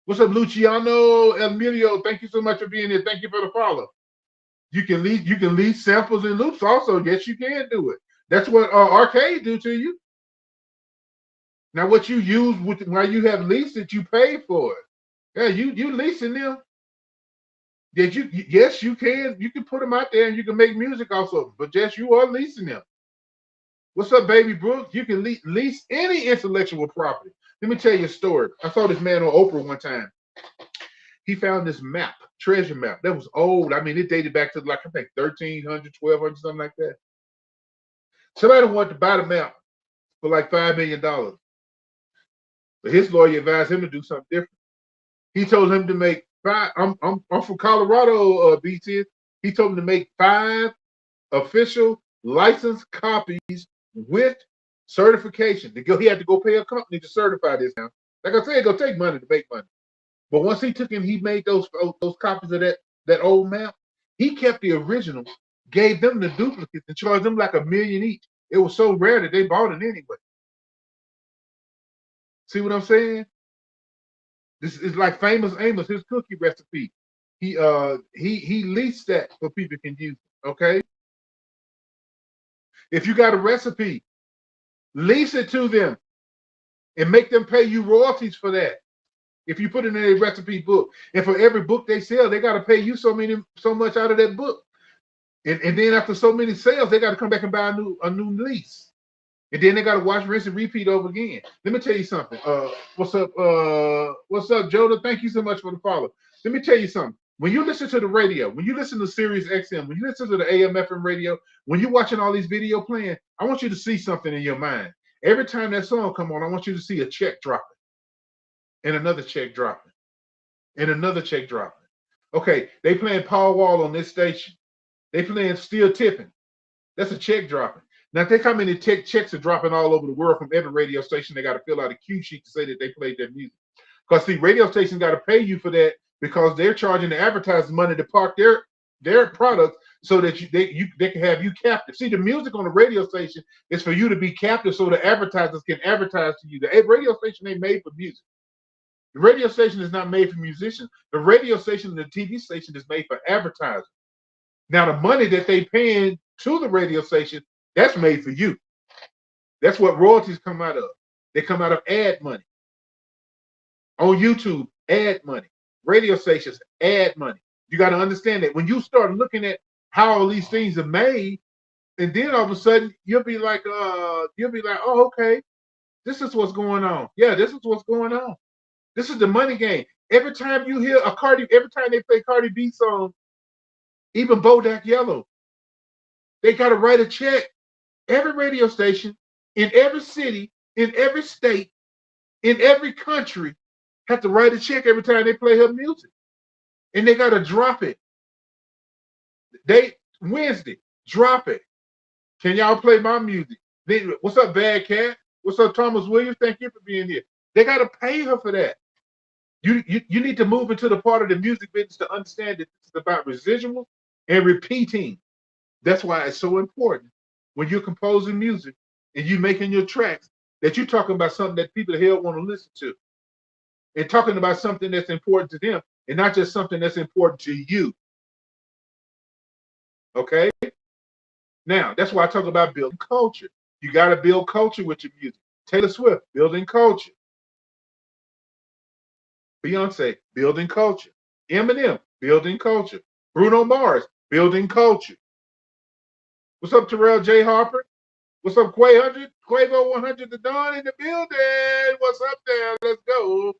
What's up, Luciano Emilio? Thank you so much for being here. Thank you for the follow. You can lease samples and loops also. Yes, you can do it. That's what arcade do to you. Now, what you use with while you have leased it, you pay for it. Yeah, you leasing them. Yes, you can put them out there and you can make music off of them, but just you are leasing them. What's up, baby Brooke? You can lease any intellectual property. Let me tell you a story. I saw this man on Oprah one time. He found this map, treasure map. That was old. I mean, it dated back to like I think 1300, 1200, something like that. Somebody wanted to buy the map for like $5 million. But his lawyer advised him to do something different. He told him to make five. I'm from Colorado, BT. He told him to make 5 official licensed copies with certification. He had to go pay a company to certify this now. Like I said, it's gonna take money to make money. But once he took him, he made those copies of that old map. He kept the original, gave them the duplicates, and charged them like $1 million each. It was so rare that they bought it anyway. See what I'm saying? This is like Famous Amos, his cookie recipe. He leased that so people can use it. Okay. If you got a recipe, lease it to them and make them pay you royalties for that. If you put it in a recipe book, and for every book they sell, they got to pay you so much out of that book. And then after so many sales, they got to come back and buy a new lease. And then they got to watch, rinse, and repeat over again. Let me tell you something. What's up, Joda? Thank you so much for the follow. Let me tell you something. When you listen to the radio, when you listen to Sirius XM, when you listen to the AM FM radio, when you're watching all these video playing, I want you to see something in your mind. Every time that song come on, I want you to see a check dropping, and another check dropping, and another check dropping. Okay, they playing Paul Wall on this station. They playing Steel Tipping. That's a check dropping. Now think how many checks are dropping all over the world from every radio station. They got to fill out a Q sheet to say that they played their music. Because see, radio stations got to pay you for that because they're charging the advertisers money to park their products so that they can have you captive. See, the music on the radio station is for you to be captive so the advertisers can advertise to you. The radio station ain't made for music. The radio station is not made for musicians. The radio station and the TV station is made for advertisers. Now, the money that they paying to the radio station, that's made for you. That's what royalties come out of. They come out of ad money. On YouTube, ad money. Radio stations, ad money. You got to understand that when you start looking at how all these things are made, and then all of a sudden you'll be like, oh, okay, this is what's going on. Yeah, this is what's going on. This is the money game. Every time you hear every time they play Cardi B song, even Bodak Yellow, they got to write a check. Every radio station in every city, in every state, in every country have to write a check every time they play her music. And they got to drop it. Wednesday, drop it. Can y'all play my music? What's up, Bad Cat? What's up, Thomas Williams? Thank you for being here. They got to pay her for that. You need to move into the part of the music business to understand that it's about residual and repeating. That's why it's so important when you're composing music and you're making your tracks that you're talking about something that people the hell want to listen to, and talking about something that's important to them and not just something that's important to you. Okay? Now, that's why I talk about building culture. You got to build culture with your music. Taylor Swift, building culture. Beyonce, building culture. Eminem, building culture. Bruno Mars, building culture. What's up, Terrell J. Harper? What's up, Quavo 100 the Dawn in the building? What's up there? Let's go.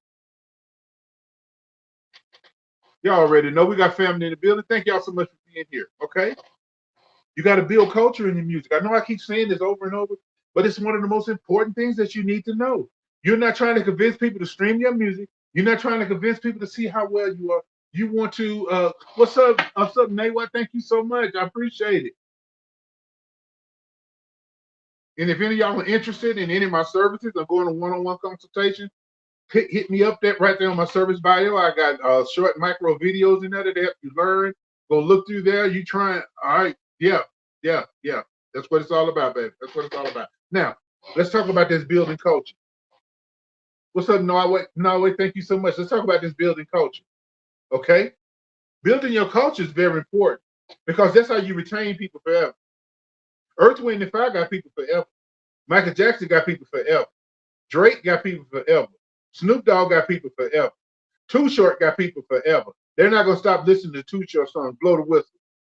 Y'all already know we got family in the building. Thank y'all so much for being here. Okay? You got to build culture in your music. I know I keep saying this over and over, but it's one of the most important things that you need to know. You're not trying to convince people to stream your music. You're not trying to convince people to see how well you are. You want to, what's up, Naywat? Thank you so much. I appreciate it. And if any of y'all are interested in any of my services, I'm going to one-on-one consultation. Hit me up right there on my service bio. I got short micro videos in there that help you learn. Go look through there. You try it. All right. Yeah. That's what it's all about, baby. That's what it's all about. Now, let's talk about this building culture. What's up, Norway? Thank you so much. Let's talk about this building culture. Okay? Building your culture is very important because that's how you retain people forever. Earth, Wind, and Fire got people forever. Michael Jackson got people forever. Drake got people forever. Snoop Dogg got people forever. Too Short got people forever. They're not going to stop listening to Too Short songs, Blow the Whistle.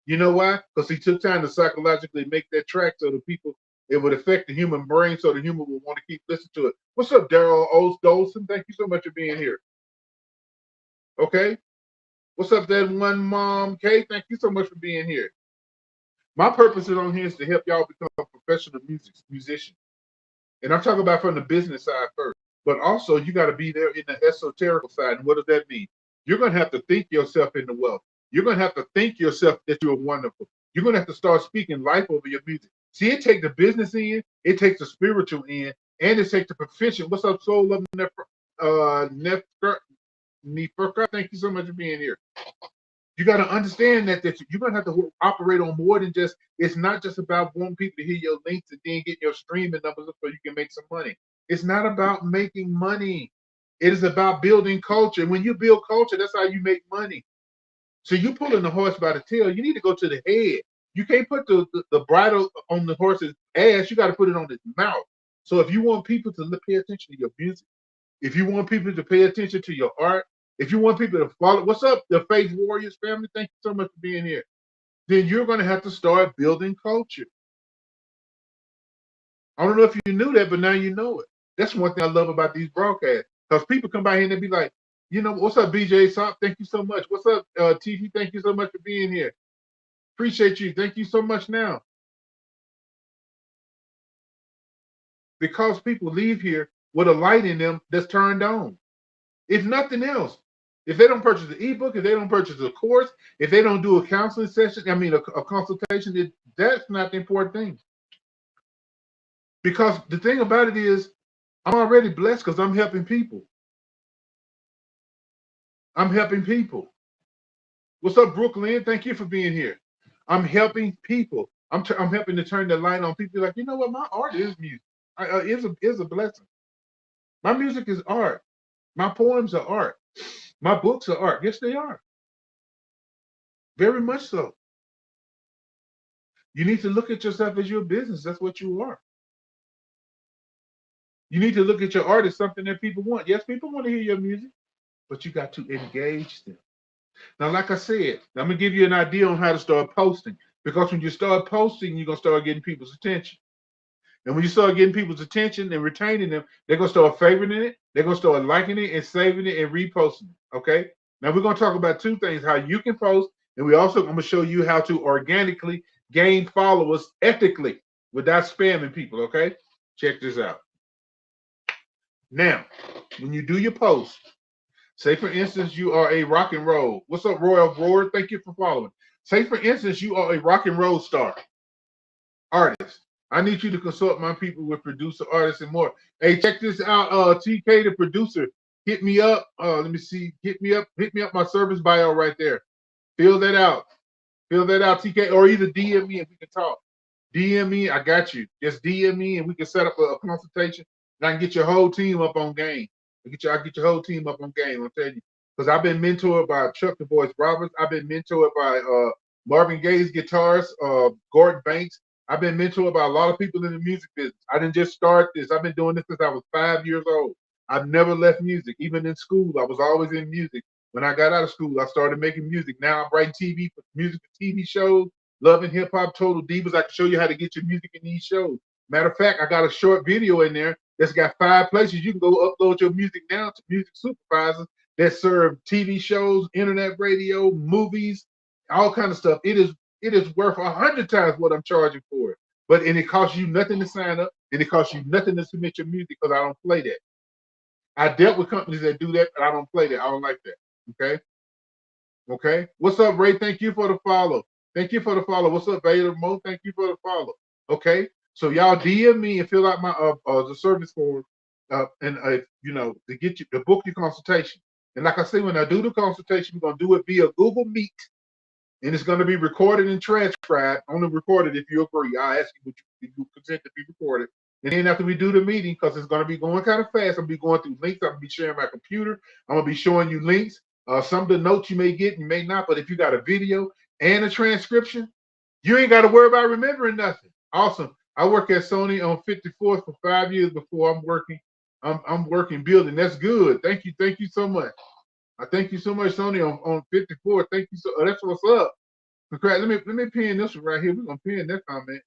You know why? Because he took time to psychologically make that track so the people, it would affect the human brain so the human would want to keep listening to it. What's up, Daryl Dolson? Thank you so much for being here. Okay? What's up, that one mom, Kay? Thank you so much for being here. My purpose is on here is to help y'all become professional musicians. And I'm talking about from the business side first. But also, you got to be there in the esoteric side. And what does that mean? You're going to have to think yourself into wealth. You're going to have to think yourself that you're wonderful. You're going to have to start speaking life over your music. See, it takes the business in, it takes the spiritual in, and it takes the proficient. What's up, Soul Love Neferka? Thank you so much for being here. You got to understand that you're going to have to operate on more than just, it's not just about wanting people to hear your links and then get your streaming numbers so you can make some money. It's not about making money. It is about building culture. When you build culture, that's how you make money. So you pulling the horse by the tail, you need to go to the head. You can't put the bridle on the horse's ass. You got to put it on his mouth. So if you want people to pay attention to your music, if you want people to pay attention to your art, if you want people to follow, what's up, the Faith Warriors family? Thank you so much for being here. Then you're going to have to start building culture. I don't know if you knew that, but now you know it. That's one thing I love about these broadcasts. Because people come by here and they be like, you know, what's up, BJ Sop? Thank you so much. What's up, TV? Thank you so much for being here. Appreciate you. Thank you so much now. Because people leave here with a light in them that's turned on. If nothing else, if they don't purchase the ebook, if they don't purchase a course, if they don't do a counseling session, a consultation, that's not the important thing. Because the thing about it is, I'm already blessed because I'm helping people. I'm helping people. What's up, Brooklyn? Thank you for being here. I'm helping people. I'm helping to turn the light on. People like, you know what? My art is music. Is a blessing. My music is art. My poems are art. My books are art. Yes, they are. Very much so. You need to look at yourself as your business. That's what you are. You need to look at your art as something that people want. Yes, people want to hear your music, but you got to engage them. Now, like I said, I'm going to give you an idea on how to start posting. Because when you start posting, you're going to start getting people's attention. And when you start getting people's attention and retaining them, they're going to start favoriting it. They're going to start liking it and saving it and reposting it. Okay? Now, we're going to talk about two things, how you can post. And we also going to show you how to organically gain followers ethically without spamming people. Okay? Check this out. Now, when you do your post, say for instance, you are a rock and roll. What's up, Royal Roar? Thank you for following. Say for instance, you are a rock and roll star, artist. I need you to consult my people with producer, artists, and more. Hey, check this out. TK, the producer, hit me up. Let me see. Hit me up my service bio right there. Fill that out. Fill that out, TK, or either DM me and we can talk. DM me, I got you. Just DM me and we can set up a consultation. And I can get your whole team up on game. I get your whole team up on game. I'm telling you, because I've been mentored by Chuck the Voice Roberts. I've been mentored by Marvin Gaye's guitarist, Gordon Banks. I've been mentored by a lot of people in the music business. I didn't just start this. I've been doing this since I was 5 years old. I've never left music. Even in school, I was always in music. When I got out of school, I started making music. Now I'm writing music for TV shows. Love and Hip Hop, Total Divas. I can show you how to get your music in these shows. Matter of fact, I got a short video in there that's got 5 places you can go upload your music now to music supervisors that serve TV shows, internet radio, movies, all kind of stuff. It is worth 100 times what I'm charging for it. And it costs you nothing to sign up, and it costs you nothing to submit your music because I don't play that. I dealt with companies that do that, but I don't play that. I don't like that. Okay. Okay. What's up, Ray? Thank you for the follow. Thank you for the follow. What's up, Vader Mo? Thank you for the follow. Okay. So y'all DM me and fill out my the service form, and you know, to get you to book your consultation. And like I say, when I do the consultation, we're gonna do it via Google Meet, and it's gonna be recorded and transcribed. Only recorded if you agree. I ask you if you consent to be recorded. And then after we do the meeting, because it's gonna be going kind of fast, I'm gonna be going through links. I'm gonna be sharing my computer. I'm gonna be showing you links. Some of the notes you may get, you may not. But if you got a video and a transcription, you ain't got to worry about remembering nothing. Awesome. I work at Sony on 54th for 5 years before I'm working building. That's good. Thank you. Thank you so much. I thank you so much, Sony, on 54. Thank you so. That's what's up. Let me pin this one right here. We're gonna pin that comment.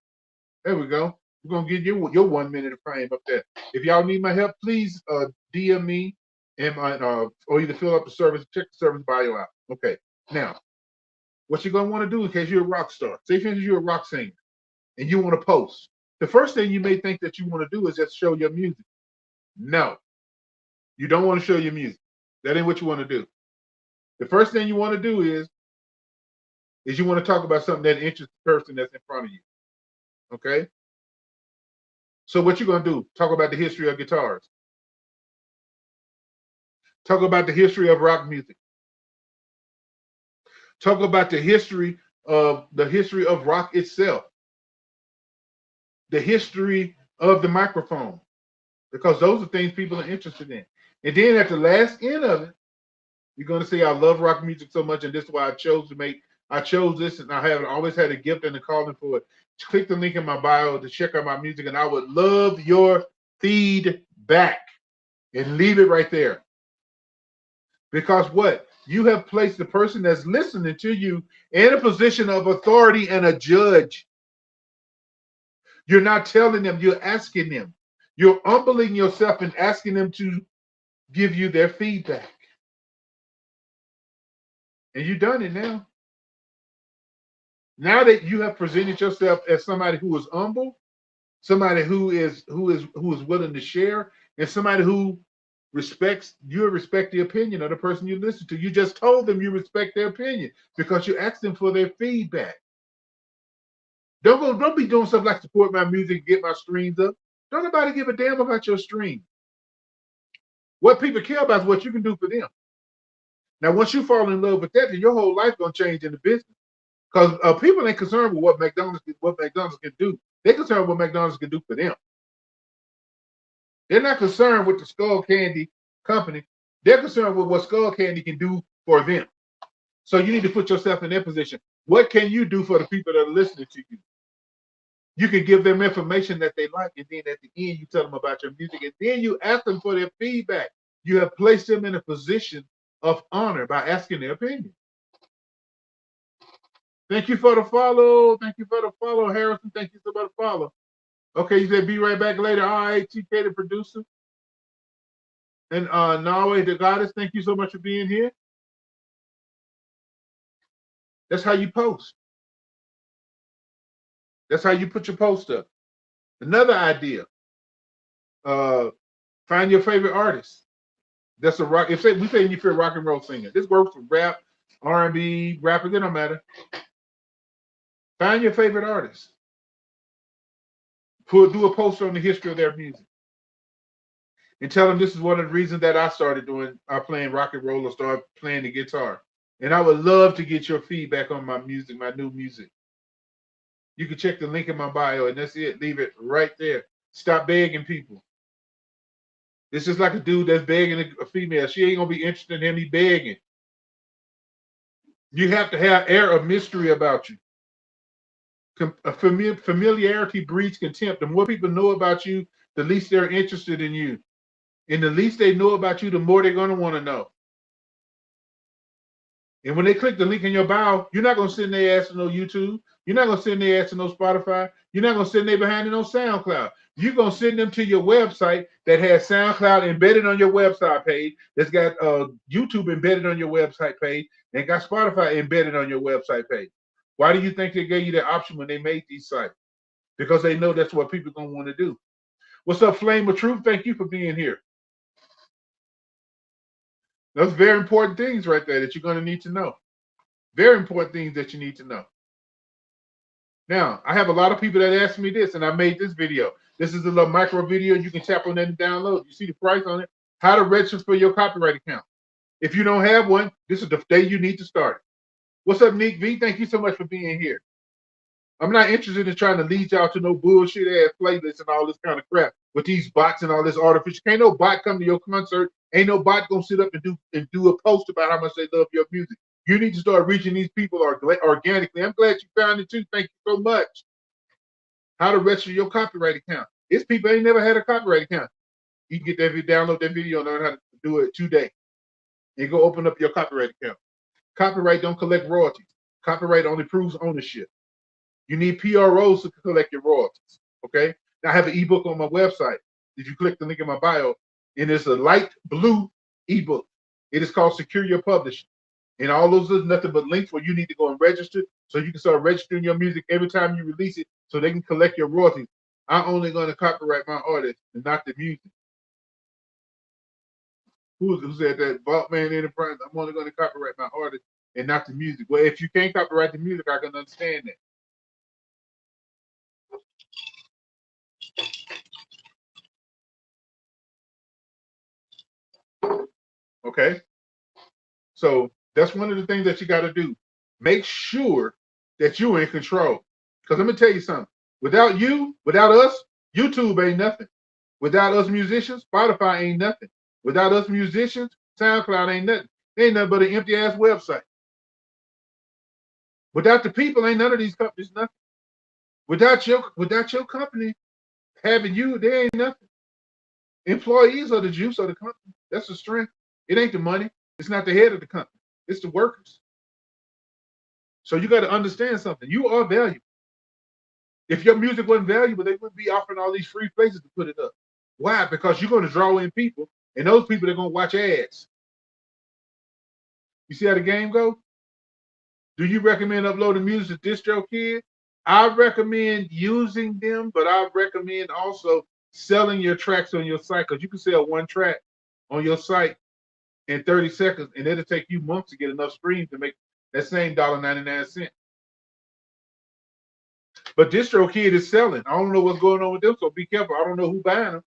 There we go. We're gonna give you your 1 minute of fame up there. If y'all need my help, please DM me and my or either fill up the service, check the service bio out. Okay. Now, what you're gonna want to do in case you're a rock star, say for instance you're a rock singer and you want to post. The first thing you may think that you want to do is just show your music. No, you don't want to show your music. That ain't what you want to do. The first thing you want to do is you want to talk about something that interests the person that's in front of you. Okay? So what you're going to do, talk about the history of guitars. Talk about the history of rock music. Talk about the history of rock itself. The history of the microphone. Because those are things people are interested in. And then at the last end of it, you're going to say, I love rock music so much, and this is why I chose this, and I have always had a gift and a calling for it. Click the link in my bio to check out my music, and I would love your feedback. And leave it right there. Because what? You have placed the person that's listening to you in a position of authority and a judge. You're not telling them, you're asking them. You're humbling yourself and asking them to give you their feedback. And you've done it now. Now that you have presented yourself as somebody who is humble, somebody who is willing to share, and somebody who respect the opinion of the person you listen to. You just told them you respect their opinion because you asked them for their feedback. Don't be doing stuff like support my music, get my streams up. Don't nobody give a damn about your stream. What people care about is what you can do for them. Now, once you fall in love with that, then your whole life gonna change in the business. Because people ain't concerned with what McDonald's can do. They're concerned with what McDonald's can do for them. They're not concerned with the Skull Candy company. They're concerned with what Skull Candy can do for them. So you need to put yourself in their position. What can you do for the people that are listening to you? You can give them information that they like, and then at the end you tell them about your music, and then you ask them for their feedback. You have placed them in a position of honor by asking their opinion. Thank you for the follow. Thank you for the follow, Harrison. Thank you so much for the follow. Okay, you said be right back later. All right, TK, the producer. And Norway, the goddess, thank you so much for being here. That's how you post. That's how you put your post up. Another idea. Find your favorite artist. That's a rock. We say your favorite rock and roll singer. This works for rap, R&B, rappers. It don't matter. Find your favorite artist. Do a post on the history of their music. And tell them this is one of the reasons that I started playing rock and roll or started playing the guitar. And I would love to get your feedback on my music, my new music. You can check the link in my bio, and that's it. Leave it right there. Stop begging people. It's just like a dude that's begging a female. She ain't gonna be interested in him. He begging. You have to have air of mystery about you. Familiarity breeds contempt. The more people know about you, the least they're interested in you. And the least they know about you, the more they're going to want to know. And when they click the link in your bio, you're not going to send their ass to no YouTube. You're not going to send their ass to no Spotify. You're not going to send their behind it on SoundCloud. You're going to send them to your website that has SoundCloud embedded on your website page, that's got YouTube embedded on your website page, and got Spotify embedded on your website page. Why do you think they gave you that option when they made these sites? Because they know that's what people are going to want to do. What's up, Flame of Truth? Thank you for being here. Those very important things right there that you're going to need to know. Very important things that you need to know. Now, I have a lot of people that ask me this, and I made this video. This is a little micro video. You can tap on that and download. You see the price on it? How to register for your copyright account. If you don't have one, this is the day you need to start. What's up, Nick V? Thank you so much for being here. I'm not interested in trying to lead y'all to no bullshit ass playlists and all this kind of crap with these bots and all this artificial. Can't no bot come to your concert. Ain't no bot gonna sit up and do a post about how much they love your music. You need to start reaching these people organically. I'm glad you found it too. Thank you so much. how to register your copyright account. It's people ain't never had a copyright account. You can get that download that video and learn how to do it today. And go open up your copyright account. Copyright don't collect royalties. Copyright only proves ownership. You need PROs to collect your royalties. Okay. Now I have an ebook on my website. If you click the link in my bio, and it's a light blue ebook. It is called Secure Your Publishing. And all those are nothing but links where you need to go and register so you can start registering your music every time you release it so they can collect your royalties. I'm only going to copyright my artist and not the music. Who said that? Vault Man Enterprise. I'm only going to copyright my artist and not the music. Well, if you can't copyright the music, I can understand that. Okay. So that's one of the things that you got to do. Make sure that you're in control. Because let me tell you something. Without you, without us, YouTube ain't nothing. Without us musicians, Spotify ain't nothing. Without us musicians, SoundCloud ain't nothing. They ain't nothing but an empty ass website. Without the people, ain't none of these companies nothing. Without your company having you, there ain't nothing. Employees are the juice of the company. That's the strength. It ain't the money. It's not the head of the company. It's the workers. So you got to understand something. You are valuable. If your music wasn't valuable, they wouldn't be offering all these free places to put it up. Why? Because you're going to draw in people, and those people are going to watch ads. You see how the game goes? Do you recommend uploading music to DistroKid? I recommend using them, but I recommend also selling your tracks on your site because you can sell one track on your site in 30 seconds, and it'll take you months to get enough streams to make that same $1.99. But DistroKid is selling. I don't know what's going on with them, so be careful. I don't know who's buying them.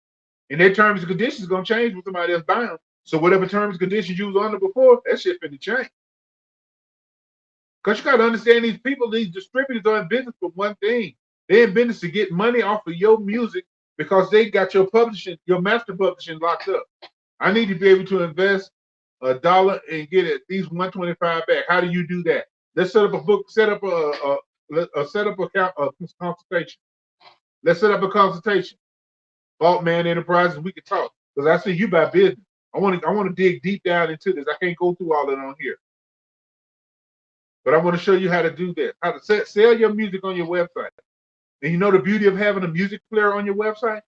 And their terms and conditions are going to change when somebody else buying them. So whatever terms and conditions you was under before, that shit finna change. Because you got to understand these people, these distributors are in business for one thing. They're in business to get money off of your music because they got your publishing, your master publishing locked up. I need to be able to invest $1 and get at least 125 back. How do you do that? Let's set up a book, set up a consultation. Let's set up a consultation. Vault Man Enterprises, we can talk. Because I see you buy business. I want to dig deep down into this. I can't go through all that on here. But I want to show you how to do that. How to sell your music on your website. And you know the beauty of having a music player on your website?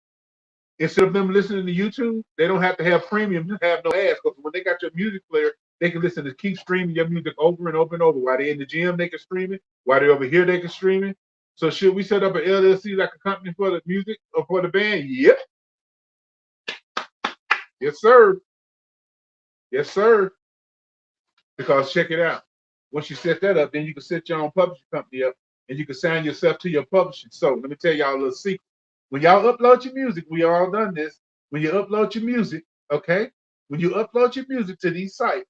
Instead of them listening to YouTube, they don't have to have premium to have no ads. Because when they got your music player, they can listen to keep streaming your music over and over and over. While they're in the gym, they can stream it. While they're over here, they can stream it. So should we set up an LLC like a company for the music or for the band? Yep. Yes, sir. Yes, sir. Because check it out. Once you set that up, then you can set your own publishing company up and you can sign yourself to your publishing. So let me tell y'all a little secret. When y'all upload your music, we all done this. When you upload your music, okay? When you upload your music to these sites,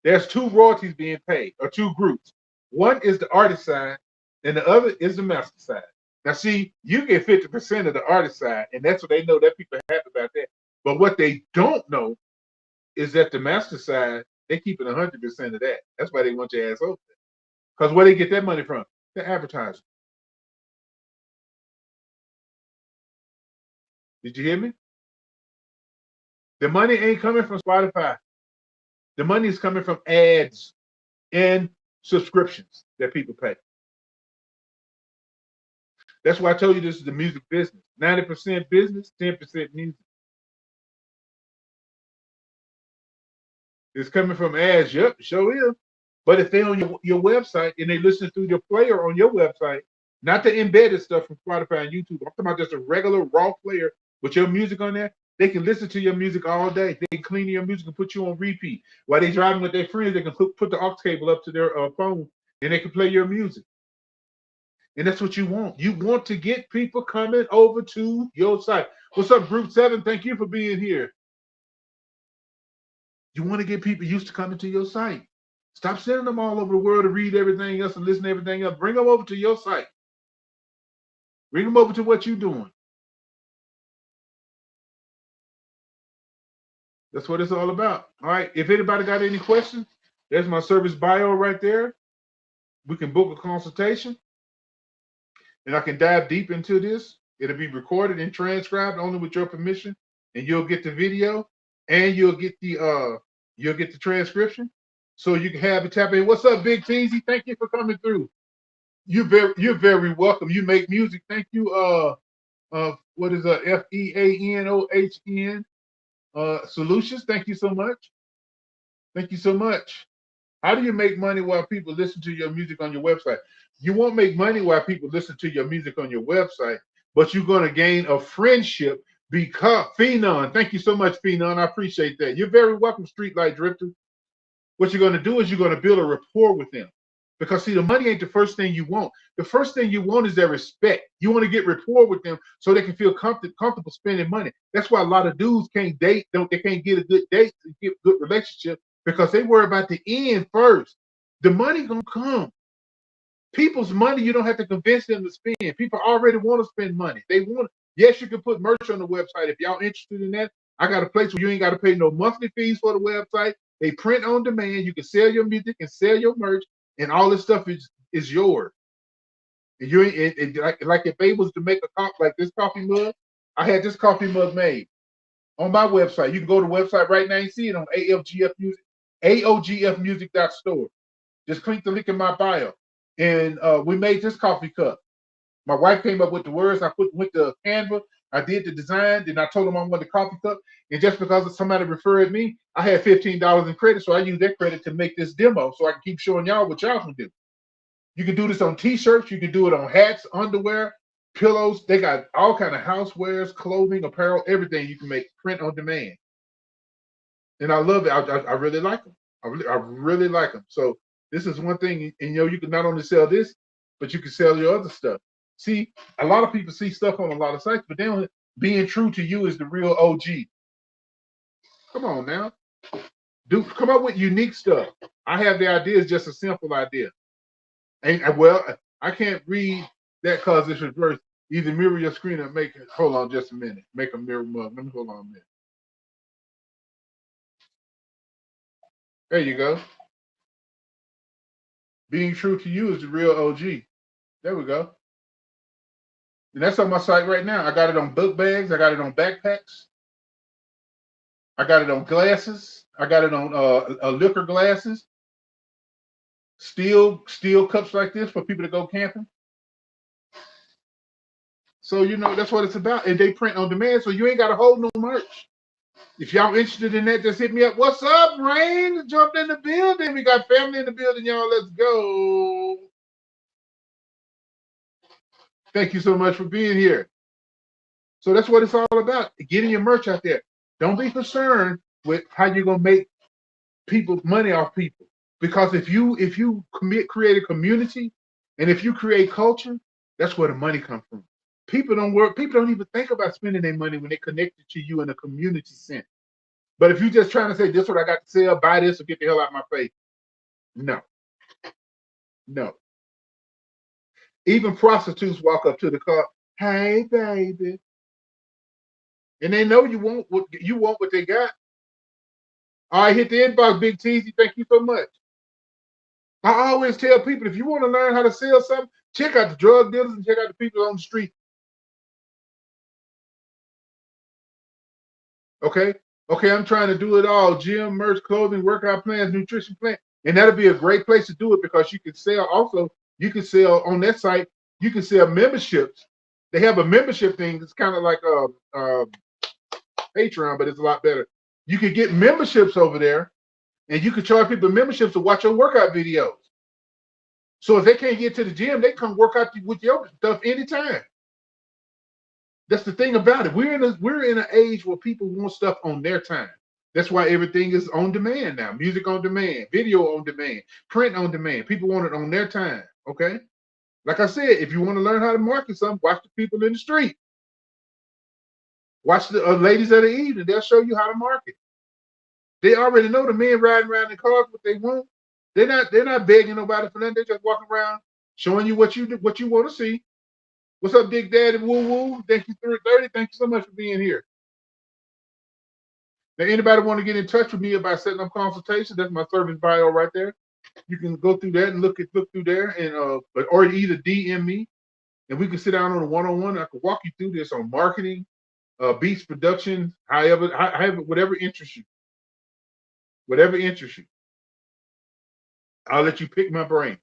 there's two royalties being paid, or two groups. One is the artist side, and the other is the master side. Now, see, you get 50% of the artist side, and that's what they know that people are happy about that. But what they don't know is that the master side, they keeping 100% of that. That's why they want your ass over there. Because where they get that money from? The advertising. Did you hear me? The money ain't coming from Spotify. The money is coming from ads and subscriptions that people pay. That's why I told you this is the music business. 90% business, 10% music. It's coming from ads. Yep, sure is. But if they're on your website and they listen through your player on your website, not the embedded stuff from Spotify and YouTube, I'm talking about just a regular raw player with your music on there, they can listen to your music all day. They can clean your music and put you on repeat. While they're driving with their friends, they can put the aux cable up to their phone and they can play your music. And that's what you want. You want to get people coming over to your site. What's up, Group 7? Thank you for being here. You want to get people used to coming to your site. Stop sending them all over the world to read everything else and listen to everything else. Bring them over to your site. Bring them over to what you're doing. That's what it's all about. All right. If anybody got any questions, there's my service bio right there. We can book a consultation. and I can dive deep into this. It'll be recorded and transcribed only with your permission, and you'll get the video and you'll get the transcription. So you can have it tap in. What's up, Big Teasy? Thank you for coming through. You're very welcome. You make music. Thank you. What is FEANOHN Solutions? Thank you so much. Thank you so much. How do you make money while people listen to your music on your website? You won't make money while people listen to your music on your website, but you're going to gain a friendship because Phenon. Thank you so much, Phenon. I appreciate that. You're very welcome, Streetlight Drifter. What you're going to do is you're going to build a rapport with them. Because see, the money ain't the first thing you want. The first thing you want is their respect. You want to get rapport with them so they can feel comfortable spending money. That's why a lot of dudes can't date. They can't get a good date to get a good relationship because they worry about the end first. The money gonna come. People's money, you don't have to convince them to spend. People already want to spend money. They want. Yes, you can put merch on the website if y'all interested in that. I got a place where you ain't got to pay no monthly fees for the website. They print on demand. You can sell your music and sell your merch. And all this stuff is yours. And you ain't like if they was to make a cup like this coffee mug, I had this coffee mug made on my website. You can go to the website right now and see it on AOGF Music, AOGFmusic.store. Just click the link in my bio. And we made this coffee cup. My wife came up with the words. I went to Canva. I did the design. Then I told them I wanted the coffee cup. And just because somebody referred me, I had $15 in credit. So I used that credit to make this demo so I can keep showing y'all what y'all can do. You can do this on t-shirts. You can do it on hats, underwear, pillows. They got all kind of housewares, clothing, apparel, everything you can make print on demand. And I love it. I really like them. I really like them. So this is one thing. And you can not only sell this, but you can sell your other stuff. See, a lot of people see stuff on a lot of sites, but then being true to you is the real OG. Come on now. Come up with unique stuff. I have the idea, it's just a simple idea. And well, I can't read that because it's reversed. Either mirror your screen or make it. Hold on just a minute. Make a mirror mug. Let me hold on a minute. There you go. Being true to you is the real OG. There we go. And that's on my site right now. I got it on book bags. I got it on backpacks. I got it on glasses. I got it on liquor glasses. Steel cups like this for people to go camping. So that's what it's about. And they print on demand, so you ain't got to hold no merch. If y'all interested in that, just hit me up. What's up, Rain? Jumped in the building. We got family in the building, y'all. Let's go. Thank you so much for being here. So that's what it's all about, getting your merch out there. Don't be concerned with how you're going to make people money off people. Because if you create a community and if you create culture, that's where the money comes from. People don't even think about spending their money when they're connected to you in a community sense. But if you're just trying to say, this is what I got to sell, buy this or get the hell out of my face. No. Even prostitutes walk up to the car, hey, baby. And they know you want what they got. All right, hit the inbox, Big Teasy. Thank you so much. I always tell people, if you want to learn how to sell something, check out the drug dealers and check out the people on the street. Okay, I'm trying to do it all: gym, merch, clothing, workout plans, nutrition plan, and that'll be a great place to do it because you can sell. Also, you can sell on that site. You can sell memberships. They have a membership thing. It's kind of like Patreon, but it's a lot better. You can get memberships over there, and you can charge people memberships to watch your workout videos. So if they can't get to the gym, they come work out with your stuff anytime. That's the thing about it. We're in an age where people want stuff on their time. That's why everything is on demand now. Music on demand, video on demand, print on demand. People want it on their time. Okay. Like I said, if you want to learn how to market something, watch the people in the street. Watch the ladies of the evening. They'll show you how to market. They already know the men riding around in cars what they want. They're not begging nobody for nothing. They're just walking around showing you what you want to see. What's up, Big Daddy Woo Woo? Thank you, 330. Thank you so much for being here. Now, anybody want to get in touch with me about setting up consultation? That's my service bio right there. You can go through that and look through there, and or either DM me and we can sit down on a one-on-one. I could walk you through this on marketing, beats production, however, whatever interests you, whatever interests you. I'll let you pick my brain.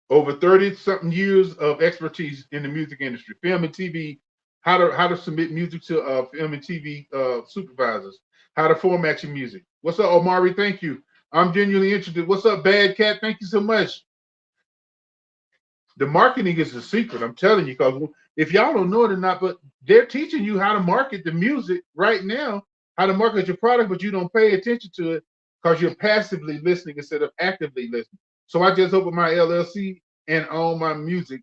Over 30-something years of expertise in the music industry, film and TV, how to submit music to film and TV supervisors, how to format your music. What's up, Omari? Thank you. I'm genuinely interested. What's up, Bad Cat? Thank you so much. The marketing is the secret, I'm telling you, because if y'all don't know it or not, but they're teaching you how to market the music right now, how to market your product, but you don't pay attention to it because you're passively listening instead of actively listening. So I just opened my LLC and own my music.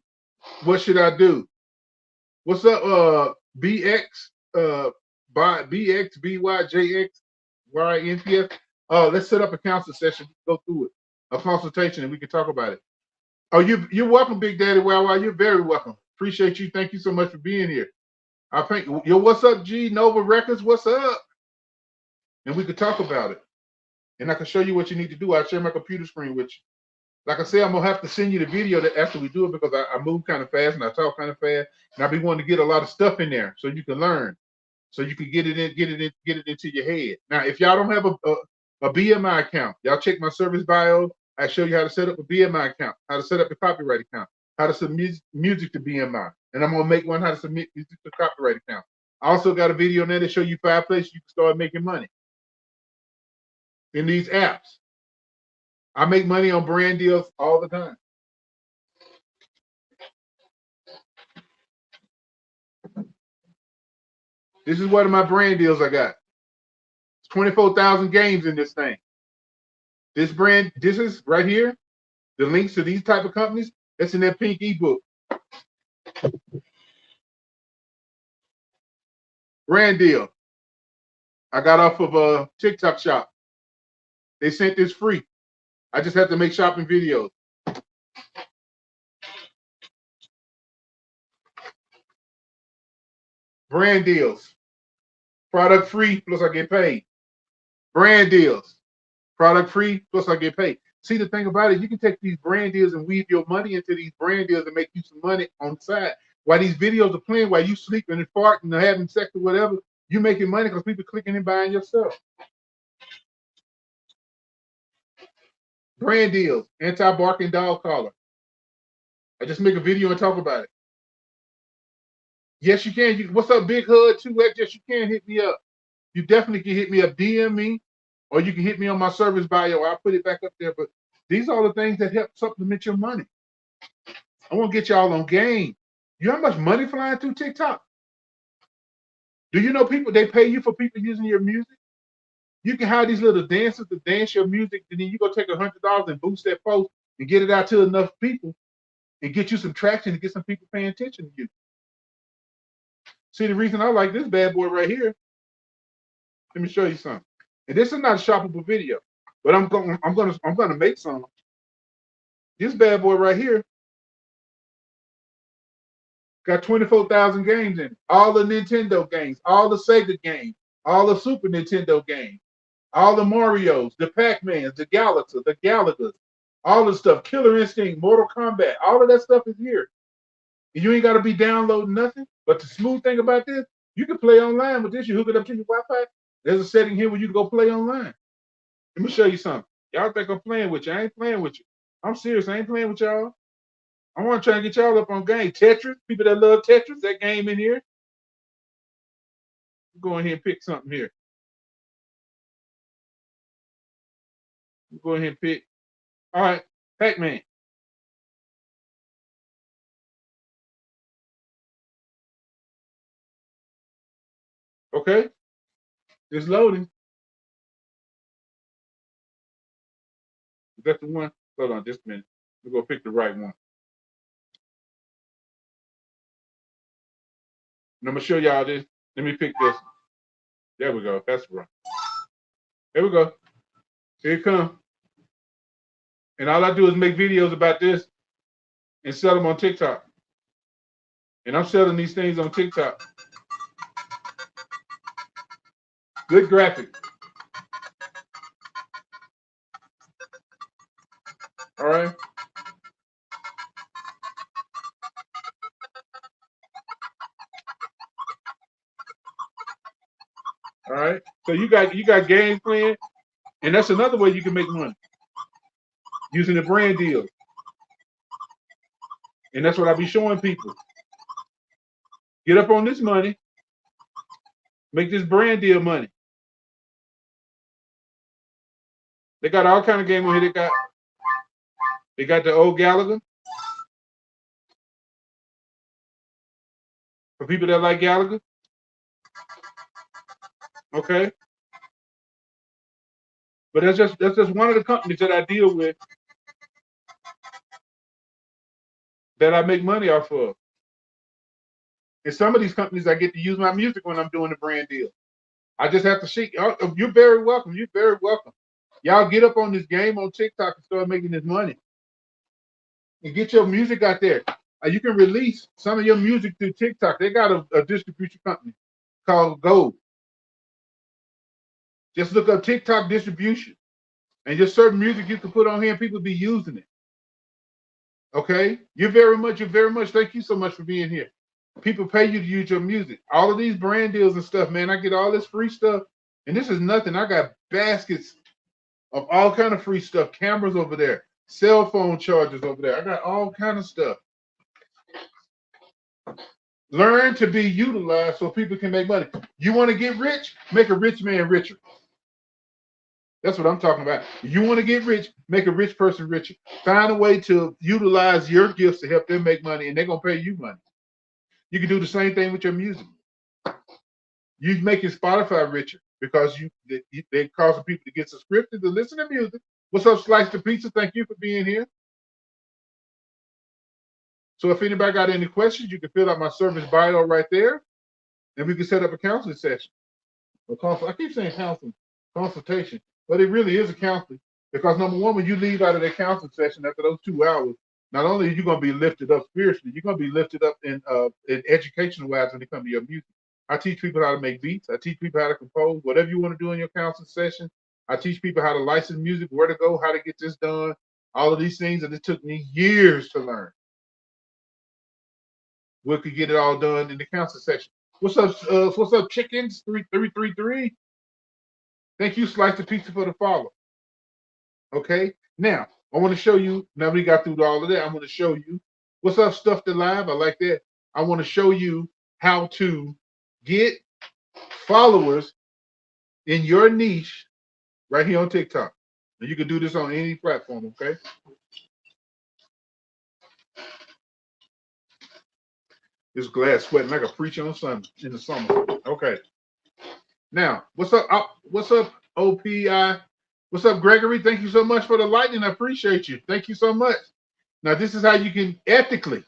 What should I do? What's up, BX, by BX, BYJX, YNPF? Let's set up a council session, go through it, a consultation, and we can talk about it. Oh, you're welcome, Big Daddy Wow. You're very welcome. Appreciate you. Thank you so much for being here. I think yo, what's up, G Nova Records? What's up? And we could talk about it. And I can show you what you need to do. I'll share my computer screen with you. Like I said, I'm gonna have to send you the video that after we do it because I move kind of fast and I talk kind of fast, and I be wanting to get a lot of stuff in there so you can learn, so you can get it into your head. Now, if y'all don't have a BMI account, y'all check my service bio. I show you how to set up a BMI account, how to set up a copyright account, how to submit music to BMI, and I'm gonna make one how to submit music to copyright account. I also got a video on there to show you 5 places you can start making money in these apps. I make money on brand deals all the time. This is one of my brand deals I got. It's 24,000 games in this thing. This is right here. The links to these type of companies, it's in that pink ebook. Brand deal. I got off of a TikTok shop. They sent this free. I just have to make shopping videos. Brand deals. Product free, plus I get paid. Brand deals. Product free, plus I get paid. See, the thing about it, you can take these brand deals and weave your money into these brand deals and make you some money on the side. While these videos are playing, while you sleeping and farting or having sex or whatever, you making money because people clicking and buying your stuff. Brand deals, anti-barking dog collar. I just make a video and talk about it. Yes, you can. What's up, Big Hood 2X? Yes, you can hit me up. You definitely can hit me up, DM me, or you can hit me on my service bio. I'll put it back up there. But these are the things that help supplement your money. I want to get y'all on game. You know how much money flying through TikTok? Do you know people, they pay you for people using your music? You can hire these little dancers to dance your music, and then you go take $100 and boost that post and get it out to enough people and get you some traction and get some people paying attention to you. See, the reason I like this bad boy right here, let me show you something. And this is not a shoppable video, but I'm gonna make some. This bad boy right here got 24,000 games in it. All the Nintendo games, all the Sega games, all the Super Nintendo games, all the Marios, the Pac-Mans, the Galagers, all the stuff, Killer Instinct, Mortal Kombat, all of that stuff is here. And you ain't got to be downloading nothing. But the smooth thing about this, you can play online with this. You hook it up to your Wi-Fi. There's a setting here where you can go play online. Let me show you something. Y'all think I'm playing with you. I ain't playing with you. I'm serious. I ain't playing with y'all. I want to try and get y'all up on game. Tetris, people that love Tetris, that game in here. Go ahead and pick something here. Go ahead and pick. All right, Pac-Man. Okay, it's loading. Is that the one? Hold on just a minute. We're going to pick the right one. And I'm going to show y'all this. Let me pick this. There we go. That's right. There we go. Here it comes. And all I do is make videos about this and sell them on TikTok. And I'm selling these things on TikTok. Good graphic. All right. All right. So you got game plan, and that's another way you can make money using the brand deal. And that's what I be showing people. Get up on this money, make this brand deal money. They got all kind of game on here. They got the old Gallagher for people that like Gallagher. Okay. But that's just one of the companies that I deal with that I make money off of. And some of these companies I get to use my music when I'm doing the brand deal. I just have to see. You're very welcome. You're very welcome. Y'all get up on this game on TikTok and start making this money. And get your music out there. You can release some of your music through TikTok. They got a distribution company called Gold. Just look up TikTok distribution. And just certain music you can put on here and people be using it. Okay? You're very much. Thank you so much for being here. People pay you to use your music. All of these brand deals and stuff, man. I get all this free stuff. And this is nothing. I got baskets of all kind of free stuff. Cameras over there. Cell phone chargers over there. I got all kind of stuff. Learn to be utilized so people can make money. You want to get rich? Make a rich man richer. That's what I'm talking about. You want to get rich? Make a rich person richer. Find a way to utilize your gifts to help them make money, and they're going to pay you money. You can do the same thing with your music. You're making Spotify richer because they causing people to get subscriptions to listen to music. What's up, Slice the Pizza? Thank you for being here. So if anybody got any questions, you can fill out my service bio right there, and we can set up a counseling session. I keep saying counseling, consultation, but it really is a counseling because number one, when you leave out of that counseling session after those 2 hours, not only are you going to be lifted up spiritually, you're going to be lifted up in educational wise when it comes to your music. I teach people how to make beats. I teach people how to compose, whatever you want to do in your counseling session. I teach people how to license music, where to go, how to get this done, all of these things, and it took me years to learn. We could get it all done in the counseling section. What's up, chickens? 3333. Thank you, Slice the Pizza, for the follow. Okay, now I want to show you. Now we got through all of that. I'm going to show you. What's up, Stuff to Live? I like that. I want to show you how to get followers in your niche right here on TikTok. And you can do this on any platform. Okay. This glass sweating like a preacher on Sunday in the summer. Okay. Now, what's up? What's up, OPI? What's up, Gregory? Thank you so much for the lightning. I appreciate you. Thank you so much. Now, this is how you can ethically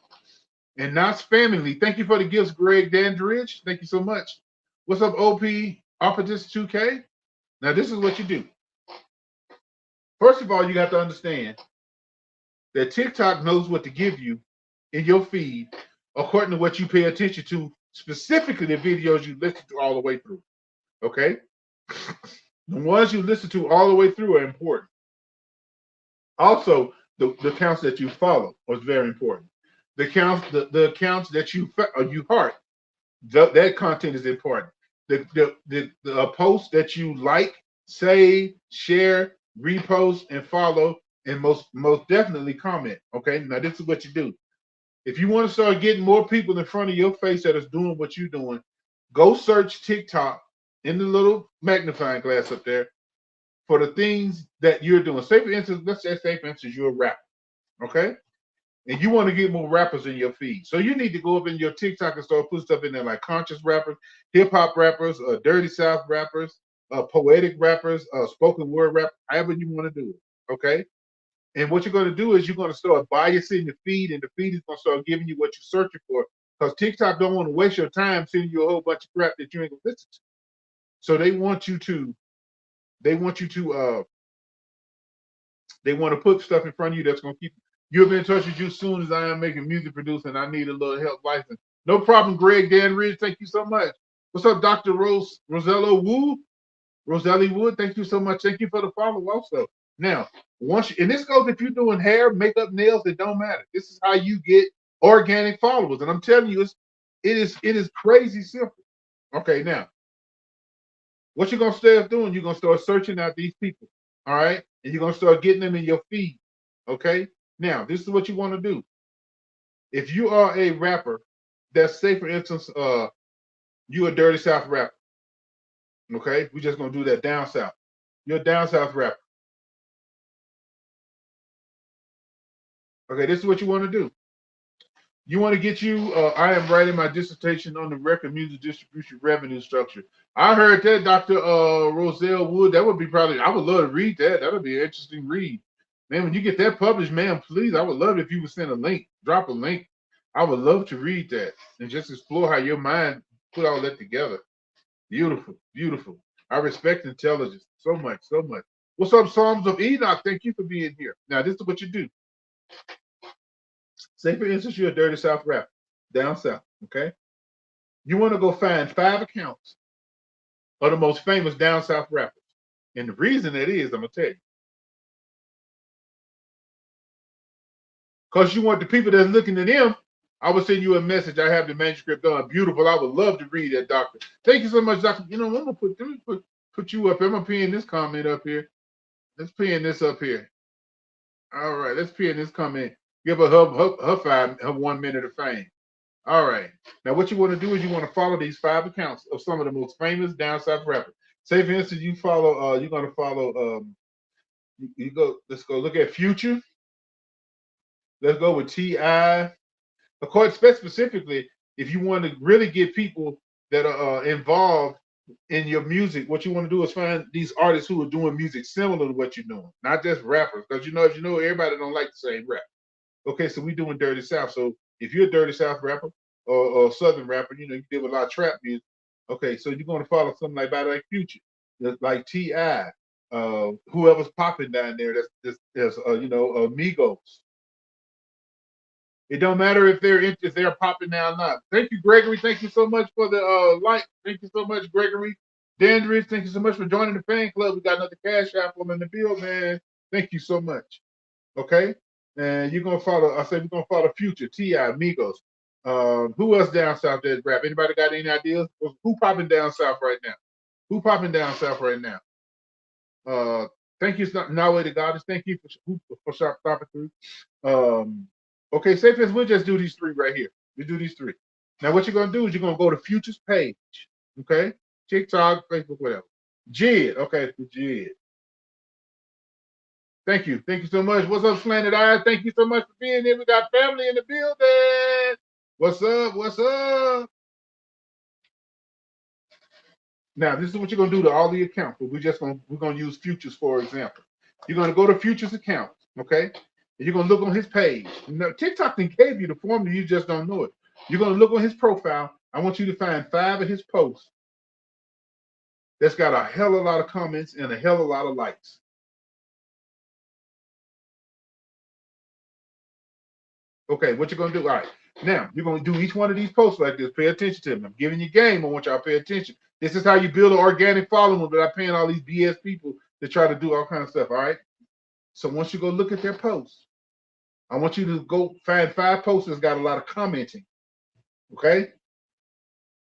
and not spammingly. Thank you for the gifts, Greg Dandridge. Thank you so much. What's up, OP Opportunist 2K? Now, this is what you do. First of all, you have to understand that TikTok knows what to give you in your feed according to what you pay attention to, specifically the videos you listen to all the way through. Okay? The ones you listen to all the way through are important. Also, the accounts that you follow is very important. The accounts that you heart, that content is important. The posts that you like, save, share, repost, and follow, and most definitely comment. Okay, now this is what you do. If you want to start getting more people in front of your face that is doing what you're doing, go search TikTok in the little magnifying glass up there for the things that you're doing. Say for instance, let's just say for instance you're a rapper, okay? And you want to get more rappers in your feed. So you need to go up in your TikTok and start putting stuff in there like conscious rappers, hip hop rappers, dirty South rappers, poetic rappers, spoken word rap, however you want to do it, okay? And what you're going to do is you're going to start biasing the feed, and the feed is going to start giving you what you're searching for. Because TikTok don't want to waste your time sending you a whole bunch of crap that you ain't going to listen to. So they want to put stuff in front of you that's going to keep you'll be in touch with you as soon as I am making music producing. I need a little help license. No problem, Greg Danridge. Thank you so much. What's up, Dr. Rosello Wu? Roselli Wood, thank you so much. Thank you for the follow also. Now, and this goes if you're doing hair, makeup, nails, it don't matter. This is how you get organic followers. And I'm telling you, it is crazy simple. Okay, now, What you're gonna start doing, you're gonna start searching out these people, all right? And you're gonna start getting them in your feed. Okay. Now, this is what you want to do. If you are a rapper, that's say for instance, you a Dirty South rapper. Okay, we're just gonna do that down south. You're a down south rapper. Okay, this is what you want to do. You want to get you. I am writing my dissertation on the record music distribution revenue structure. I heard that, Dr. Roselle Wood. That would be probably. I would love to read that. That would be an interesting read, man. When you get that published, man, please. I would love if you would send a link, drop a link. I would love to read that and just explore how your mind put all that together. Beautiful, beautiful. I respect intelligence so much, so much. What's up, Psalms of Enoch? Thank you for being here. Now, this is what you do. Say, for instance, you're a Dirty South rapper, down south, okay? You want to go find 5 accounts of the most famous down south rappers. And the reason that is, I'm going to tell you. Because you want the people that's looking at them, I will send you a message. I have the manuscript done. Beautiful. I would love to read that, Doctor. Thank you so much, Doctor. You know, I'm going to put you up. I'm going to pin this comment up here. Let's pin this up here. All right, let's pin this comment. Give her her 1 minute of fame. All right. Now, what you want to do is you want to follow these 5 accounts of some of the most famous down south rappers. Say, for instance, you follow. You're going to follow. You go. Let's go look at Future. Let's go with T.I. Of course, specifically, if you want to really get people that are involved in your music, what you want to do is find these artists who are doing music similar to what you're doing, not just rappers. Because if you know, everybody don't like the same rap. Okay, so we're doing Dirty South. So if you're a Dirty South rapper or Southern rapper, you deal with a lot of trap music. Okay, so you're going to follow something like Future, like T.I., whoever's popping down there. That's Migos. It don't matter if they're popping now or not. Thank you, Gregory. Thank you so much for the like. Thank you so much, Gregory. Dandridge, thank you so much for joining the fan club. We got another cash app in the bill, man. Thank you so much. Okay, and you're gonna follow. I said we're gonna follow Future, T.I., Migos. Who else down south that rap? Anybody got any ideas? Who popping down south right now? Who popping down south right now? Thank you, Nawe the Goddess. Thank you for sharp stopping through. Okay, say for we'll just do these 3 right here. We do these 3. Now, what you're gonna do is you're gonna go to Future's page. Okay, TikTok, Facebook, whatever. Jid, okay, for Jid. Thank you so much. What's up, Slanted Eyes? Thank you so much for being here. We got family in the building. What's up? What's up? Now, this is what you're gonna do to all the accounts. But we're gonna use Futures for example. You're gonna go to Futures account, okay? And you're gonna look on his page. Now, TikTok gave you the formula, you just don't know it. You're gonna look on his profile. I want you to find 5 of his posts that's got a hell of a lot of comments and a hell of a lot of likes. Okay, what you're gonna do? All right. Now you're gonna do each one of these posts like this. Pay attention to them. I'm giving you game. I want y'all to pay attention. This is how you build an organic following without paying all these BS people to try to do all kinds of stuff. All right. So once you go look at their posts, I want you to go find 5 posts that's got a lot of commenting. Okay.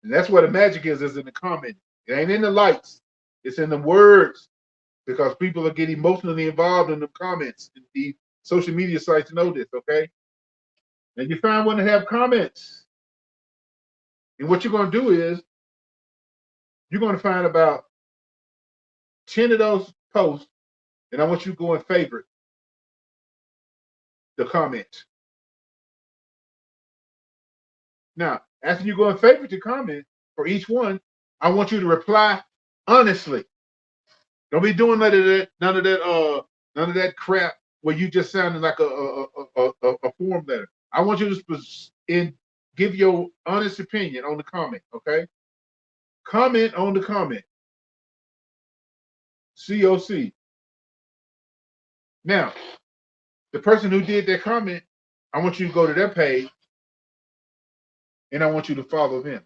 And that's where the magic is in the comment. It ain't in the likes. It's in the words because people are getting emotionally involved in the comments. The social media sites know this. Okay. And you find one that have comments. And what you're going to do is you're going to find about 10 of those posts, and I want you to go and favorite the comment. Now, after you go and favorite the comment for each one, I want you to reply honestly. Don't be doing none of that crap where you just sounded like a form letter. I want you to give your honest opinion on the comment, okay? Comment on the comment. COC. Now, the person who did that comment, I want you to go to their page and I want you to follow them.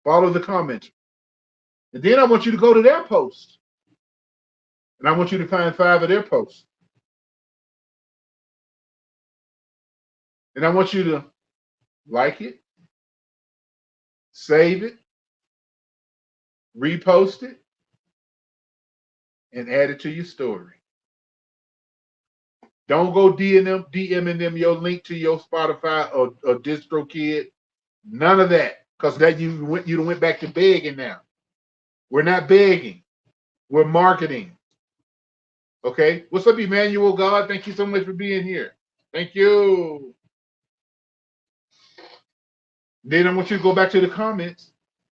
Follow the comments. And then I want you to go to their post. And I want you to find 5 of their posts. And I want you to like it, save it, repost it, and add it to your story. Don't go DMing them your link to your Spotify or DistroKid. None of that, because that you went back to begging now. We're not begging. We're marketing. Okay. What's up, Emmanuel God? Thank you so much for being here. Thank you. Then I want you to go back to the comments,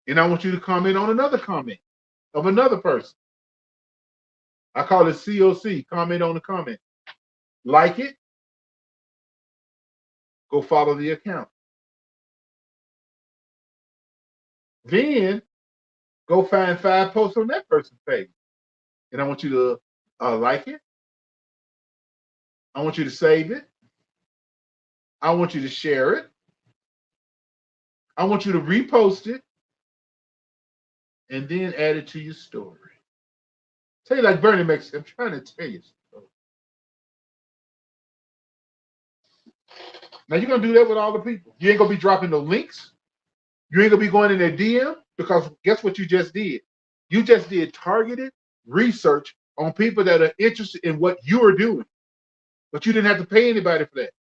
and I want you to comment on another comment of another person. I call it COC, comment on the comment. Like it, go follow the account. Then go find 5 posts on that person's page. And I want you to like it. I want you to save it. I want you to share it. I want you to repost it. And then add it to your story. Tell you like Bernie makes, I'm trying to tell you. Now you're gonna do that with all the people. You ain't gonna be dropping no links. You ain't gonna be going in their DM, because guess what you just did? You just did targeted research on people that are interested in what you are doing, but you didn't have to pay anybody for that.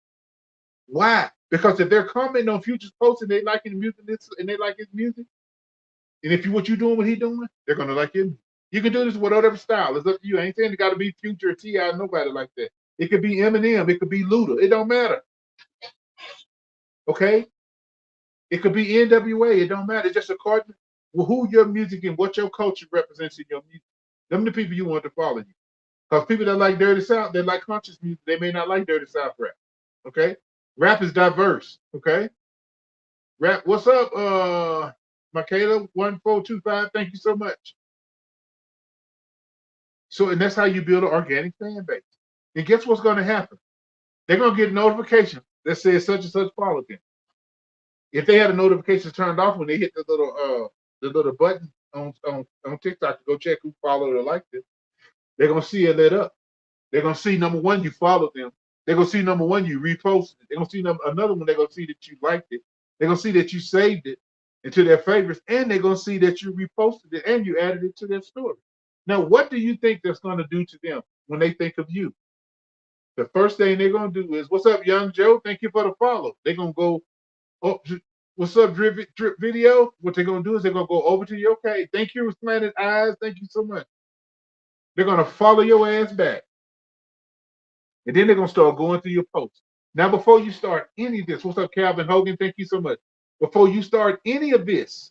Why? Because if they're commenting on Future's posts and they like his music and they like his music, and if you what you doing, what he doing, they're gonna like him. You can do this with whatever style. It's up to you. I ain't saying it got to be Future or T.I. Nobody like that. It could be Eminem. It could be Luda. It don't matter. Okay? It could be NWA. It don't matter. It's just according to who your music and what your culture represents in your music. Them the people you want to follow you. Because people that like Dirty South, they like conscious music. They may not like Dirty South rap. Okay? Rap is diverse. Okay? Rap. What's up, Michaela 1425? Thank you so much. So, and that's how you build an organic fan base. And guess what's going to happen? They're going to get a notification that says such and such followed them. If they had a notification turned off when they hit the little button on TikTok to go check who followed or liked it, they're going to see it lit up. They're going to see, number one, you followed them. They're going to see, number one, you reposted it. They're going to see another one, they're going to see that you liked it. They're going to see that you saved it into their favorites, and they're going to see that you reposted it and you added it to their story. Now, what do you think that's going to do to them when they think of you? The first thing they're going to do is, what's up, Young Joe? Thank you for the follow. They're going to go, oh, what's up, Drip Video? What they're going to do is they're going to go over to you. Okay, thank you, Slanted Eyes. Thank you so much. They're going to follow your ass back. And then they're going to start going through your posts. Now, before you start any of this, what's up, Calvin Hogan? Thank you so much. Before you start any of this,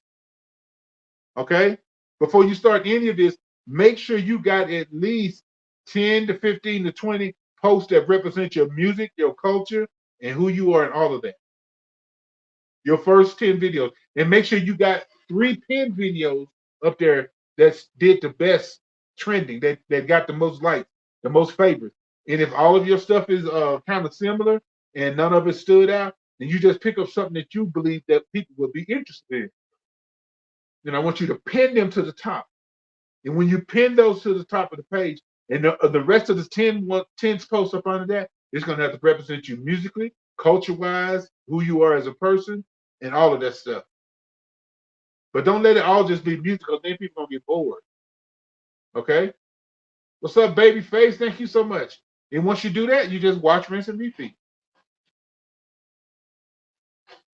okay? Before you start any of this, make sure you got at least 10 to 15 to 20 posts that represent your music, your culture, and who you are, and all of that. Your first 10 videos. And make sure you got 3 pinned videos up there that did the best trending, that got the most likes, the most favorites. And if all of your stuff is kind of similar and none of it stood out, then you just pick up something that you believe that people will be interested in. Then I want you to pin them to the top. And when you pin those to the top of the page, and the rest of the 10 posts up under that, it's going to have to represent you musically, culture-wise, who you are as a person, and all of that stuff. But don't let it all just be musical. Then people are going to get bored. Okay? What's up, Babyface? Thank you so much. And once you do that, you just watch, rinse, and repeat.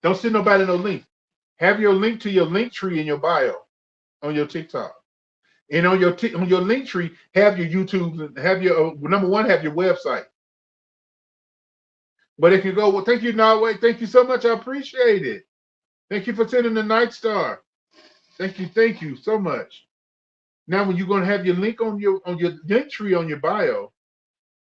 Don't send nobody no link. Have your link to your link tree in your bio on your TikTok. And on your link tree, have your YouTube, have your number one, have your website. But it can go, well, thank you, Norway. Thank you so much. I appreciate it. Thank you for sending the Night Star. Thank you so much. Now, when you're going to have your link on your link tree on your bio,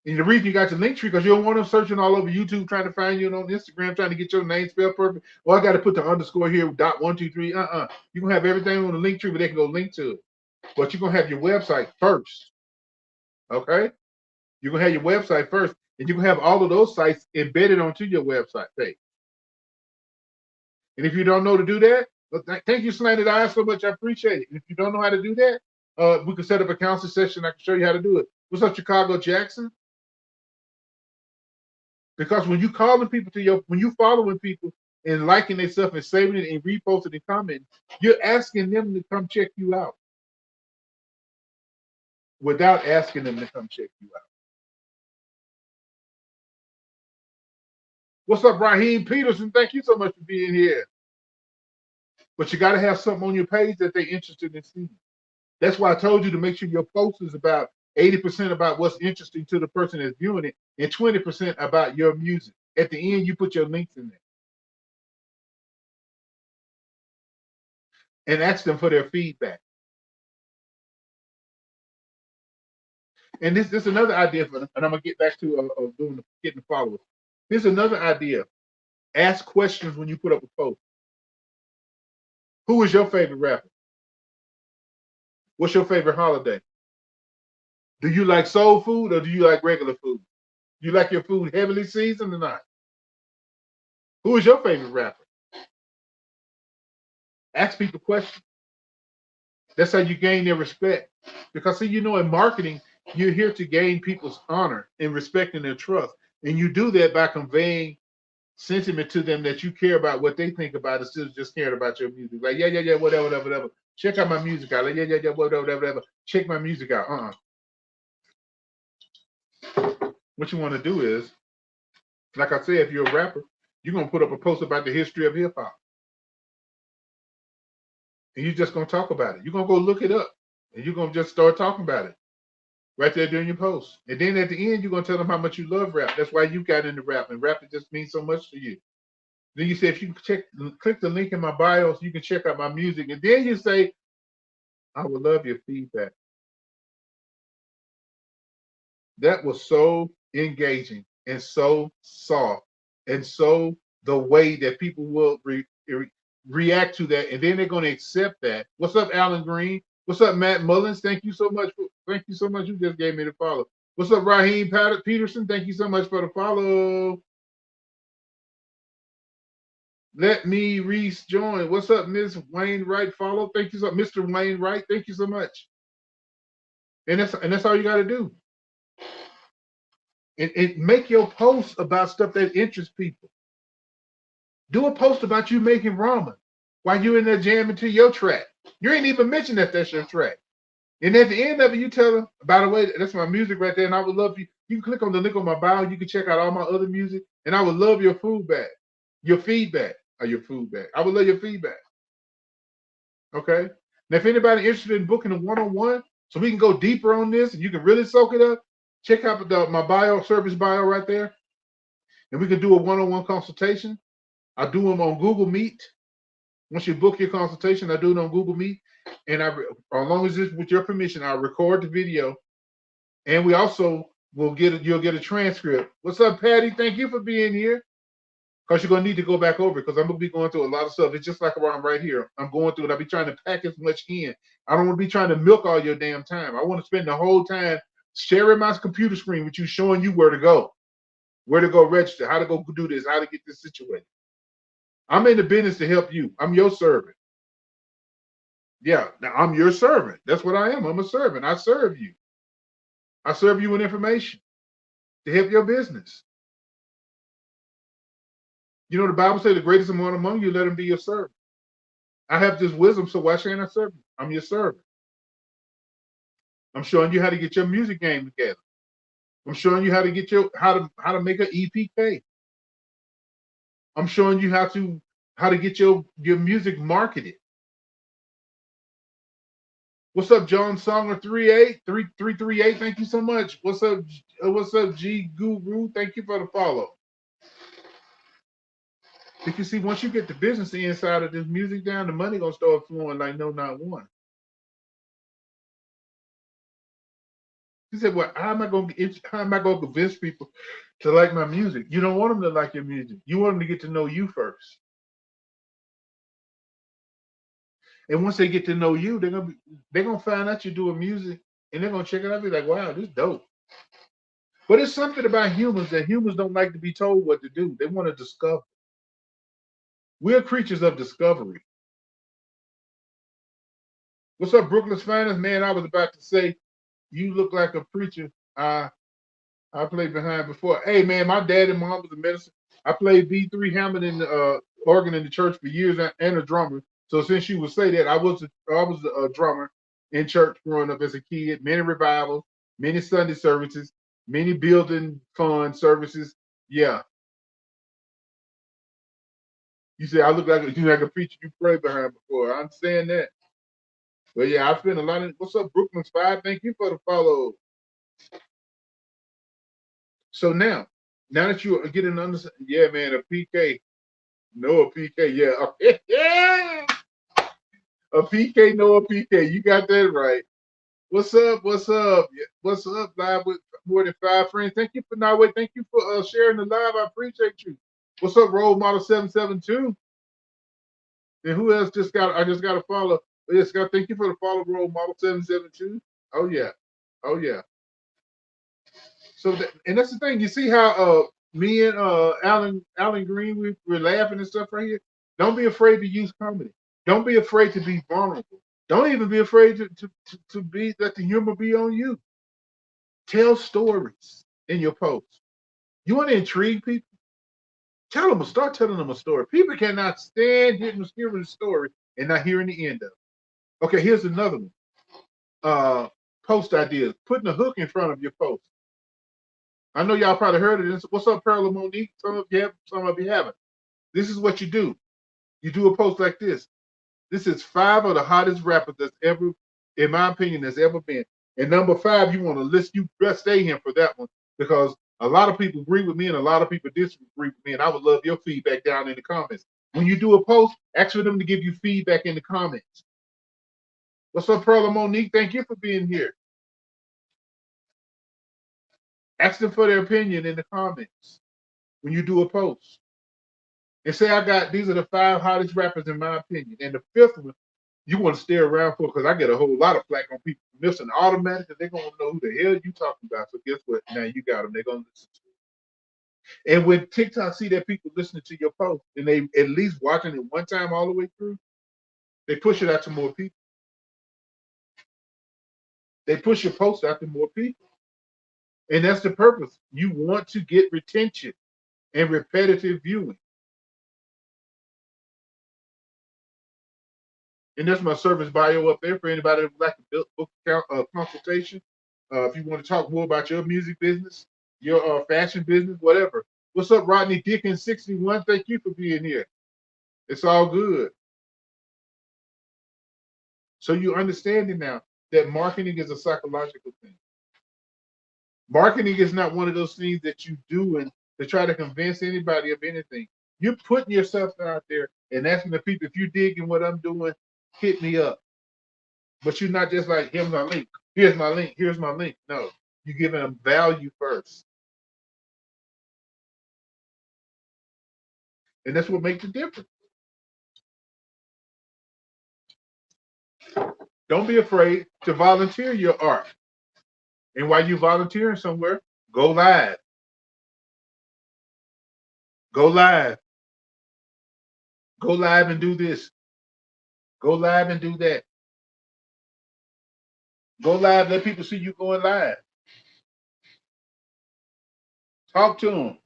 and the reason you got your link tree because you don't want them searching all over YouTube trying to find you, and on Instagram trying to get your name spelled perfect. Well, I got to put the underscore here, .123. You're going to have everything on the link tree, but they can go link to it. But you're going to have your website first. Okay? You're going to have your website first, and you're going to have all of those sites embedded onto your website page. And if you don't know to do that, thank you, Slanted Eyes, so much. I appreciate it. And if you don't know how to do that, we can set up a counseling session. I can show you how to do it. What's up, Chicago Jackson? Because when you calling people when you following people and liking their stuff and saving it and reposting and commenting, you're asking them to come check you out without asking them to come check you out. What's up, Raheem Peterson? Thank you so much for being here. But you got to have something on your page that they're interested in seeing. That's why I told you to make sure your post is about 80% about what's interesting to the person that's viewing it and 20% about your music. At the end, you put your links in there and ask them for their feedback. And this is another idea for them, and I'm gonna get back to getting the followers. Here's another idea: ask questions when you put up a post. Who is your favorite rapper? What's your favorite holiday? Do you like soul food or do you like regular food? Do you like your food heavily seasoned or not? Who is your favorite rapper? Ask people questions. That's how you gain their respect. Because see, in marketing, you're here to gain people's honor and respect and their trust. And you do that by conveying sentiment to them that you care about what they think about instead of just caring about your music. Like, yeah, whatever. Check out my music out. Like, yeah, whatever. Check my music out. What you want to do is, like I said, if you're a rapper, you're going to put up a post about the history of hip hop. And you're just going to talk about it. You're going to go look it up. And you're going to just start talking about it right there during your post. And then at the end, you're going to tell them how much you love rap. That's why you got into rap. And rap, it just means so much to you. Then you say, if you click the link in my bio so you can check out my music. And then you say, I would love your feedback. That was so engaging and so soft and so the way that people will react to that. And then they're going to accept that. What's up, Alan Green? What's up, Matt Mullins? Thank you so much. Thank you so much. You just gave me the follow. What's up, Raheem Peterson? Thank you so much for the follow. Let me Reese join. What's up, Ms. Wainwright? Follow. Thank you so much, Mr. Wainwright. Thank you so much. And that's all you got to do. And make your posts about stuff that interests people. Do a post about you making ramen while you're in there jamming to your track. You ain't even mentioned that that's your track. And at the end of it, you tell them, by the way, that's my music right there, and I would love you. You can click on the link on my bio. You can check out all my other music, and I would love your feedback. I would love your feedback. Okay? Now, if anybody interested in booking a one-on-one, so we can go deeper on this, and you can really soak it up, check out my service bio right there, and we can do a one-on-one consultation. I do them on Google Meet. Once you book your consultation, I do it on Google Meet, and as long as it's with your permission, I'll record the video, and we also will you'll get a transcript. What's up, Patty? Thank you for being here. Because you're gonna need to go back over it because I'm gonna be going through a lot of stuff. It's just like where I'm right here. I'm going through it. I'll be trying to pack as much in. I don't want to be trying to milk all your damn time. I want to spend the whole time sharing my computer screen with you, showing you where to go register, how to go do this, how to get this situated. I'm in the business to help you. I'm your servant. Yeah, now I'm your servant. That's what I am. I'm a servant. I serve you. I serve you with information to help your business. The Bible says the greatest among you, let him be your servant. I have this wisdom, so why shouldn't I serve you? I'm your servant. I'm showing you how to get your music game together. I'm showing you how to get how to make an EPK. I'm showing you how to get your music marketed. What's up, John Songer 38338? Thank you so much. What's up, G Guru? Thank you for the follow. Because see, once you get the business inside of this music down, the money gonna start flowing like no, not one. He said, "Well, how am I gonna convince people to like my music? You don't want them to like your music. You want them to get to know you first. And once they get to know you, they're gonna find out you're doing music, and they're gonna check it out. Be like, wow, this is dope." But it's something about humans that humans don't like to be told what to do. They want to discover. We're creatures of discovery. What's up, Brooklyn's finest? Man, I was about to say, you look like a preacher. I played behind before. Hey, man, my dad and mom was a minister. I played B3 Hammond organ in the church for years and a drummer. So since you would say that, I was a drummer in church growing up as a kid. Many revivals, many Sunday services, many building fund services. Yeah, you say I look like a preacher you pray behind before. I understand that. But yeah, I spend a lot of. What's up, Brooklyn Spy? Thank you for the follow. So now that you are getting understand, yeah, man, a PK, Noah PK, yeah, yeah, a PK, Noah PK, you got that right. What's up? What's up? What's up? Live with more than 5 friends. Thank you for now. Wait, thank you for sharing the live. I appreciate you. What's up, Role Model 772? And who else just got? I just got to follow. Yes, Scott. Thank you for the follow, Role Model 772. Oh yeah, oh yeah. So and that's the thing. You see how me and Alan Green we're laughing and stuff right here. Don't be afraid to use comedy. Don't be afraid to be vulnerable. Don't even be afraid to be let the humor be on you. Tell stories in your post. You want to intrigue people? Start telling them a story. People cannot stand hearing the story and not hearing the end of it. Okay, here's another one. Post ideas. Putting a hook in front of your post. I know y'all probably heard of this. What's up, Pearl Monique? Some of you have, some of you haven't. This is what you do. You do a post like this. This is 5 of the hottest rappers that's ever, in my opinion, that's ever been. And number 5, you want to list. You best stay here for that one because a lot of people agree with me and a lot of people disagree with me. And I would love your feedback down in the comments. When you do a post, ask for them to give you feedback in the comments. What's up, Pearl Monique? Thank you for being here. Ask them for their opinion in the comments when you do a post. And say I got these are the 5 hottest rappers in my opinion. And the 5th one, you want to stay around for because I get a whole lot of flack on people missing automatically. They're gonna know who the hell you talking about. So guess what? Now you got them. They're gonna listen to it. And when TikTok see that people listening to your post and they at least watching it one time all the way through, they push it out to more people. They push your post out to more people. And that's the purpose. You want to get retention and repetitive viewing. And that's my service bio up there for anybody that would like to book a consultation. If you want to talk more about your music business, your fashion business, whatever. What's up, Rodney Dickens 61? Thank you for being here. It's all good. So you understanding now that marketing is a psychological thing. Marketing is not one of those things that you do and to try to convince anybody of anything. You're putting yourself out there and asking the people, if you dig in what I'm doing, hit me up. But you're not just like, here's my link, here's my link, here's my link. No, you're giving them value first. And that's what makes the difference. Don't be afraid to volunteer your art. And while you're volunteering somewhere, go live. Go live. Go live and do this. Go live and do that. Go live, let people see you going live. Talk to them.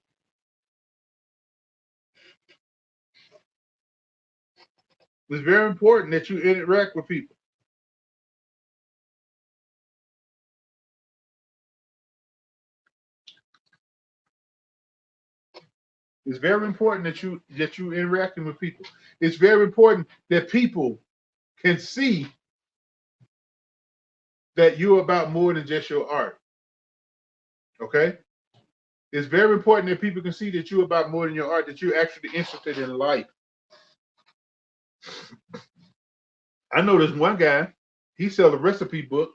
It's very important that you interact with people. It's very important that you interacting with people. It's very important that people can see that you're about more than just your art. Okay? It's very important that people can see that you're about more than your art, that you're actually interested in life. I know there's one guy, he sells a recipe book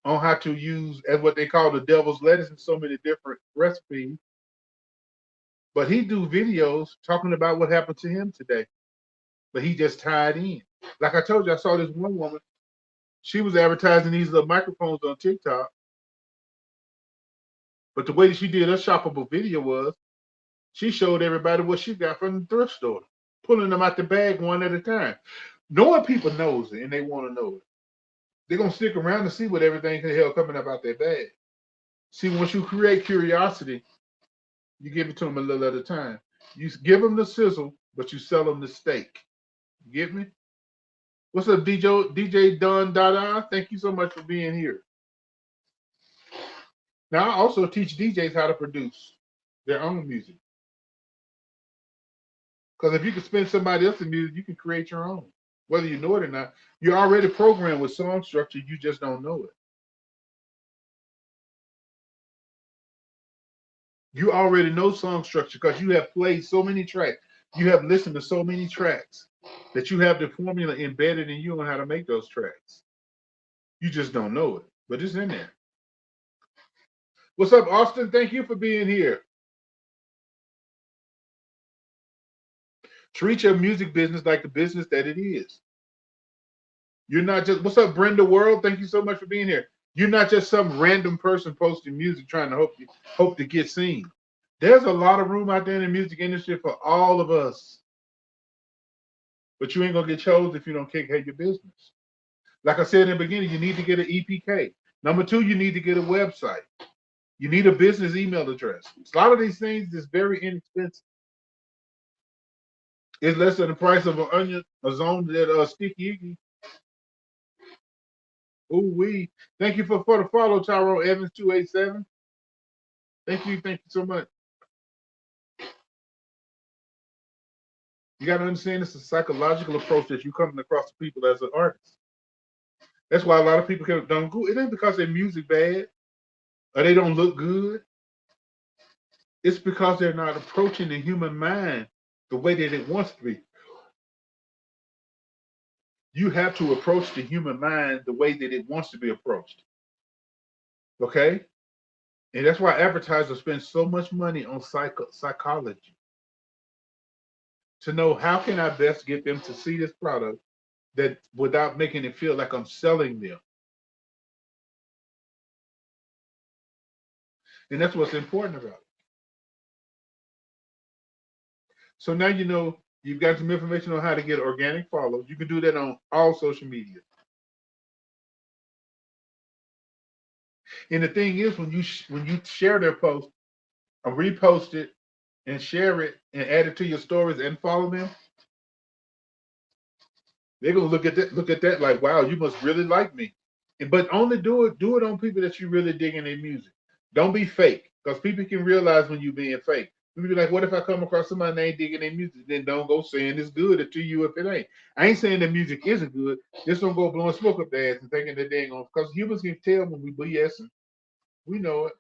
on how to use as what they call the devil's lettuce in so many different recipes. But he do videos talking about what happened to him today. But he just tied in. Like I told you, I saw this one woman. She was advertising these little microphones on TikTok. But the way that she did her shoppable video was she showed everybody what she got from the thrift store, pulling them out the bag one at a time. Knowing people knows it and they want to know it. They're gonna stick around to see what everything the hell coming up out their bag. See, once you create curiosity, you give it to them a little at a time. You give them the sizzle but you sell them the steak. You get me? What's up, DJ Don Dada? Thank you so much for being here. Now I also teach DJs how to produce their own music. Because if you can spend somebody else's music, you can create your own. Whether you know it or not, you're already programmed with song structure, you just don't know it. You already know song structure because you have played so many tracks. You have listened to so many tracks that you have the formula embedded in you on how to make those tracks. You just don't know it, but it's in there. What's up, Austin? Thank you for being here. Treat your music business like the business that it is. You're not just, what's up, Brenda World? Thank you so much for being here. You're not just some random person posting music trying to hope to get seen. There's a lot of room out there in the music industry for all of us. But you ain't gonna get chosen if you don't take care of your business. Like I said in the beginning, you need to get an EPK. Number two, you need to get a website. You need a business email address. A lot of these things is very inexpensive. It's less than the price of an onion, a zone that sticky icky. Ooh wee. Thank you for the follow, Tyrone Evans 287. Thank you so much. You got to understand it's a psychological approach that you coming across to people as an artist. That's why a lot of people don't go. It ain't because their music bad or they don't look good. It's because they're not approaching the human mind the way that it wants to be. You have to approach the human mind the way that it wants to be approached. Okay? And that's why advertisers spend so much money on psychology. To know how can I best get them to see this product that without making it feel like I'm selling them. And that's what's important about it. So now you know you've got some information on how to get organic follows. You can do that on all social media. And the thing is, when you share their post, or repost it, and share it, and add it to your stories, and follow them, they're gonna look at that like, wow, you must really like me. But only do it on people that you really dig in their music. Don't be fake, because people can realize when you're being fake. People be like, what if I come across somebody that ain't digging their music? Then don't go saying it's good to you if it ain't. I ain't saying the music isn't good. Just don't go blowing smoke up their ass and thinking that they ain't gonna, because humans can tell when we BSing. We know it.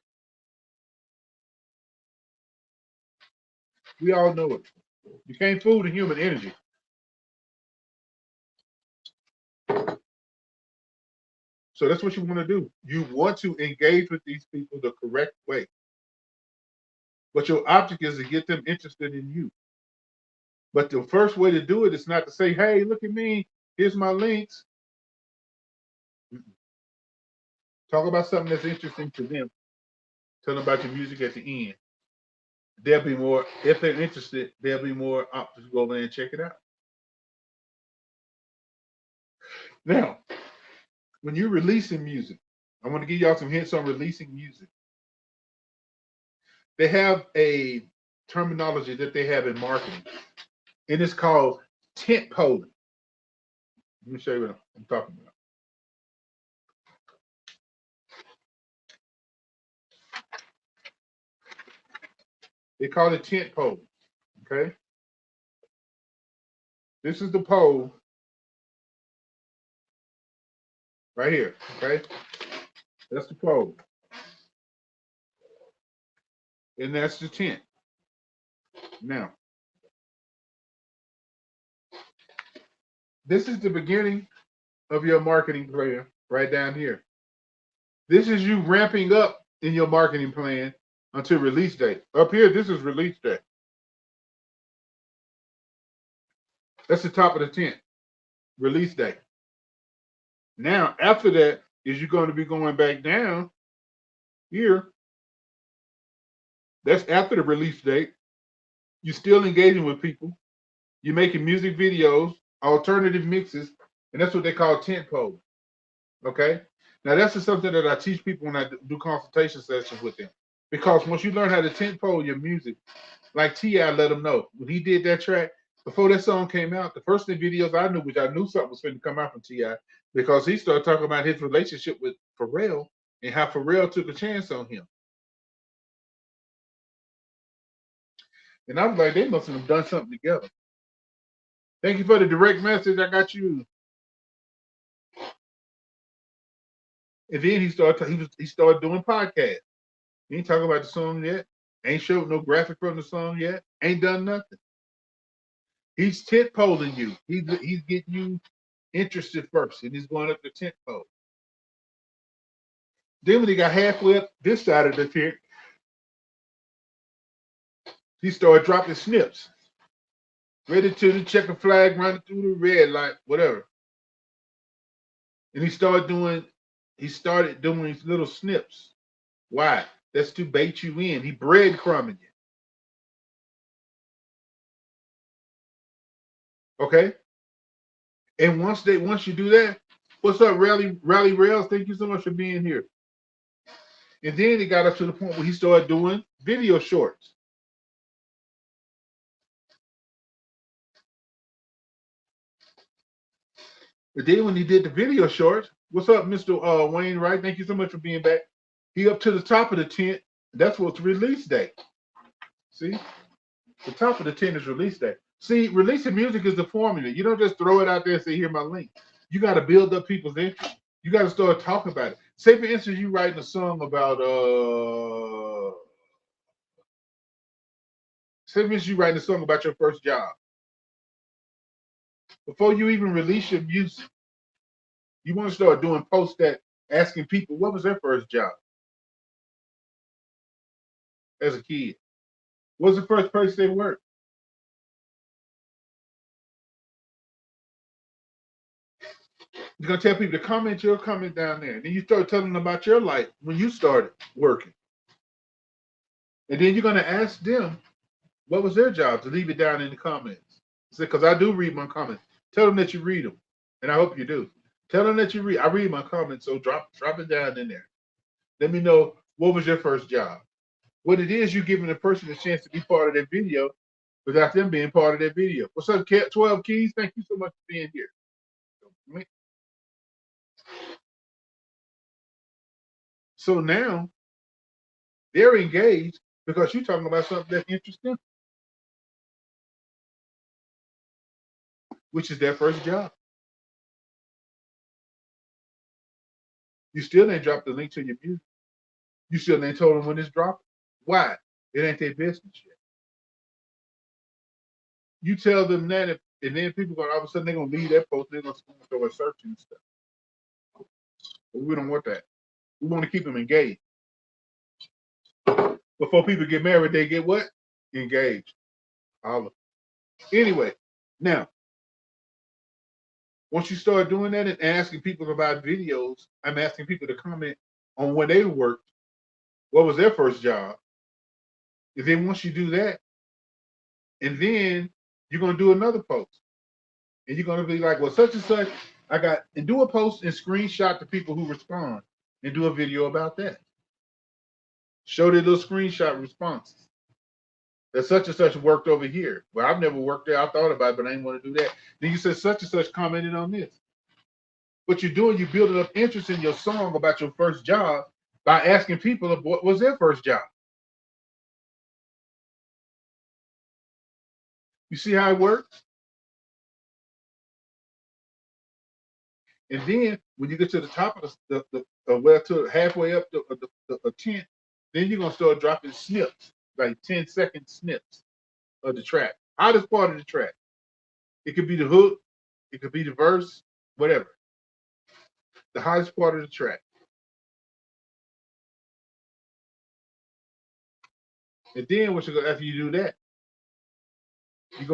We all know it. You can't fool the human energy. So that's what you want to do. You want to engage with these people the correct way. But your object is to get them interested in you. But the first way to do it is not to say, hey, look at me. Here's my links. Talk about something that's interesting to them. Tell them about your music at the end. They'll be more, if they're interested, they'll be more apt to go in and check it out. Now, when you're releasing music, I want to give y'all some hints on releasing music. They have a terminology that they have in marketing, and it's called tent poling. Let me show you what I'm talking about. They call it tent pole. Okay. This is the pole right here. Okay. That's the pole. And that's the tent. Now, this is the beginning of your marketing plan right down here. This is you ramping up in your marketing plan until release date. Up here, this is release date. That's the top of the tent. Release date. Now, after that, is you're going to be going back down here. That's after the release date. You're still engaging with people. You're making music videos, alternative mixes, and that's what they call tent pole. Okay? Now, that's just something that I teach people when I do consultation sessions with them. Because once you learn how to tent pole your music, like T.I. let them know. When he did that track, Before that song came out, the first videos I knew, which I knew something was going to come out from Ti, because he started talking about his relationship with Pharrell and how Pharrell took a chance on him. And I was like, they must have done something together. Thank you for the direct message. I got you. And then he started doing podcasts. He ain't talking about the song yet. Ain't showed no graphic from the song yet. Ain't done nothing. He's tent poling you. He's getting you interested first, and he's going up the tent pole. Then when he got halfway up this side of the tent, he started dropping snips. Ready to the checker flag, running through the red light, whatever. And he started doing these little snips. Why? That's to bait you in. He breadcrumbing you. Okay? And once you do that, what's up, Rally Rails? Thank you so much for being here. And then it got up to the point where he started doing video shorts. But then when he did the video shorts, what's up, Mr. Wayne Wright? Thank you so much for being back. He up to the top of the tent. That's what's release day. See? The top of the tent is release day. See, releasing music is the formula. You don't just throw it out there and say, here my link. You got to build up people's interest. You got to start talking about it. Say, for instance, you writing a song about say, for instance, you writing a song about your first job. Before you even release your music, you want to start doing posts that asking people what was their first job as a kid. What's the first place they worked? You're gonna tell people to comment your comment down there. And then you start telling them about your life when you started working. And then you're gonna ask them what was their job, to leave it down in the comments. Because I do read my comments. Tell them that you read them. And I hope you do. Tell them that you read. I read my comments, so drop it down in there. Let me know what was your first job. What it is, you're giving a person a chance to be part of that video without them being part of that video. What's up, 12 Keys? Thank you so much for being here. So now they're engaged because you're talking about something that interests them, which is their first job. You still ain't dropped the link to your music. You still ain't told them when it's dropping. Why? It ain't their business yet. You tell them that, and then people all of a sudden they're gonna leave that post. They're gonna start searching and stuff. But we don't want that. We want to keep them engaged. Before people get married, they get what? Engaged. Anyway, now once you start doing that and asking people about videos, I'm asking people to comment on when they worked, what was their first job. And then once you do that, and then you're gonna do another post. And you're gonna be like, well, such and such, and do a post and screenshot the people who respond and do a video about that. Show their little screenshot responses. That such and such worked over here. Well, I've never worked there. I thought about it, but I didn't want to do that. Then you said such and such commented on this. What you're doing, you're building up interest in your song about your first job by asking people what was their first job. You see how it works? And then when you get to the top of to halfway up the tent, then you're gonna start dropping snips, like 10-second snips of the track. Hottest part of the track. It could be the hook, it could be the verse, whatever. The hottest part of the track. And then after you do that, you're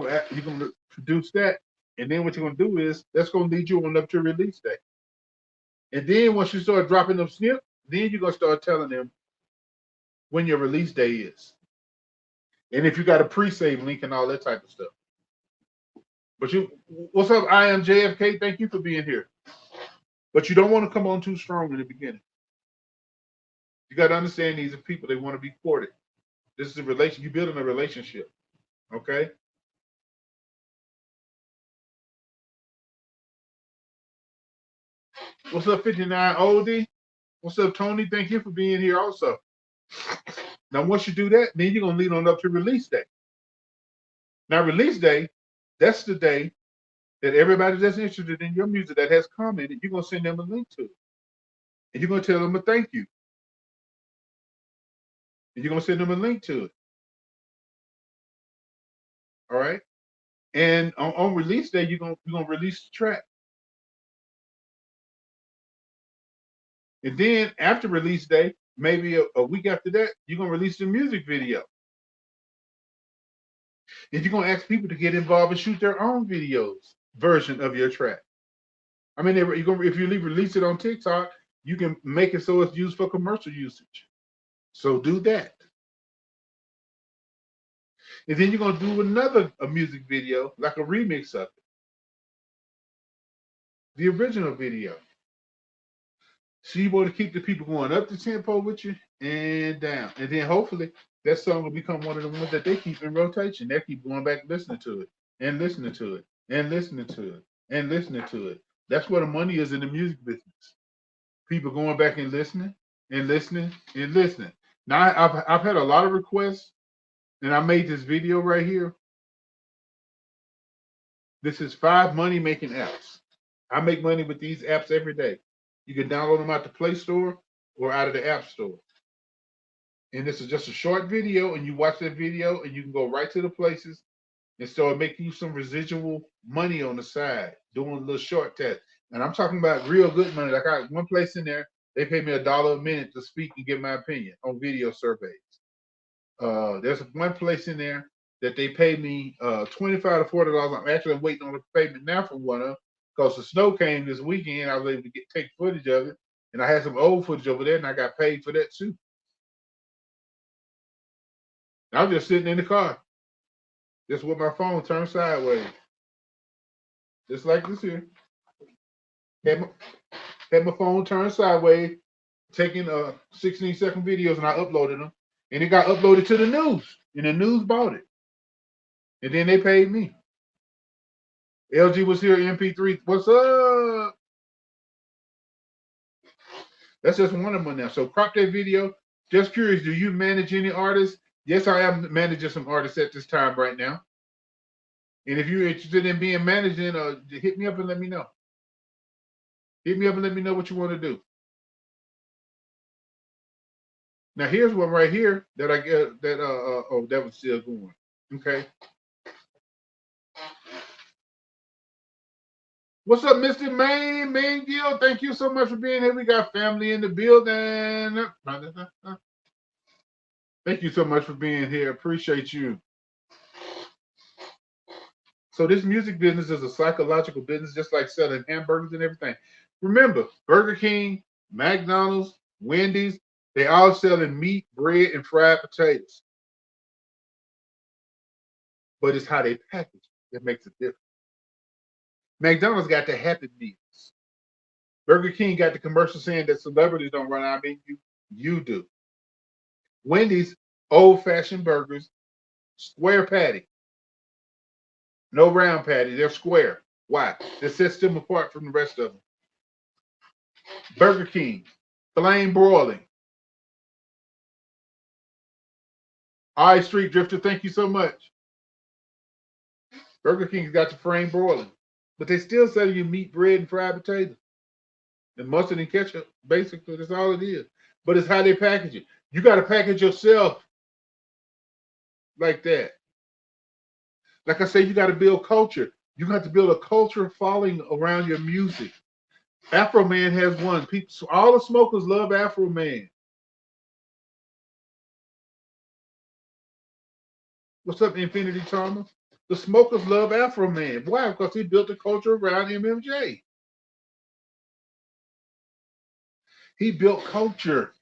gonna produce that, and then what you're gonna do is that's gonna lead you on up to release day. And then once you start dropping them snips, then you're gonna start telling them when your release day is. And if you got a pre-save link and all that type of stuff. But what's up? I am JFK. Thank you for being here. But you don't want to come on too strong in the beginning. You got to understand these are people, they want to be courted. This is a relation, you're building a relationship. Okay? What's up, 59 Oldie? What's up, Tony? Thank you for being here also. Now, once you do that, then you're going to lead on up to release day. Now, release day, that's the day that everybody that's interested in your music that has commented, you're going to send them a link to it. And you're going to tell them a thank you. And you're going to send them a link to it. All right. And on release day, you're gonna release the track. And then after release day, maybe a week after that, you're gonna release the music video. And you're gonna ask people to get involved and shoot their own videos version of your track. I mean, if you release it on TikTok, you can make it so it's used for commercial usage. So do that. And then you're gonna do a music video, like a remix of it, the original video. So you want to keep the people going up the tempo with you and down. And then hopefully that song will become one of the ones that they keep in rotation. They keep going back listening to it and listening to it and listening to it and listening to it. That's where the money is in the music business. People going back and listening and listening and listening. Now I've had a lot of requests, and I made this video right here. This is 5 money making apps. I make money with these apps every day. You can download them out the Play Store or out of the App Store. And this is just a short video, and you watch that video, and you can go right to the places and start making you some residual money on the side, doing a little short test. And I'm talking about real good money. Like I one place in there, they pay me $1 a minute to speak and give my opinion on video surveys. There's one place in there that they pay me $25 to $40. I'm actually waiting on the payment now from one of them because the snow came this weekend. I was able to take footage of it, and I had some old footage over there, and I got paid for that too. I was just sitting in the car, just with my phone turned sideways, just like this here. Had my phone turned sideways, taking 16-second videos, and I uploaded them, and it got uploaded to the news, and the news bought it, and then they paid me. LG was here, MP3. What's up? That's just one of them now. So crop that video. Just curious, do you manage any artists? Yes, I am managing some artists at this time right now. And if you're interested in being managed, then hit me up and let me know. Hit me up and let me know what you want to do. Now here's one right here that I get that was still going. Okay. What's up, Mr. Main Gill? Thank you so much for being here. We got family in the building. Thank you so much for being here. Appreciate you. So this music business is a psychological business, just like selling hamburgers and everything. Remember, Burger King, McDonald's, Wendy's, they all selling meat, bread, and fried potatoes. But it's how they package it that makes a difference. McDonald's got the Happy Meals. Burger King got the commercial saying that celebrities don't run out of menu. You do. Wendy's, old-fashioned burgers, square patty. No round patty. They're square. Why? That sets them apart from the rest of them. Burger King, flame broiling. All right, Street Drifter, thank you so much. Burger King's got the flame broiling, but they still sell you meat, bread, and fried potatoes. And mustard and ketchup, basically, that's all it is. But it's how they package it. You got to package yourself like that. Like I say, you got to build culture. You got to build a culture following around your music. Afro Man has one. People, all the smokers love Afro Man. What's up, Infinity Thomas? The smokers love Afro Man. Why? Because he built a culture around MMJ. He built culture.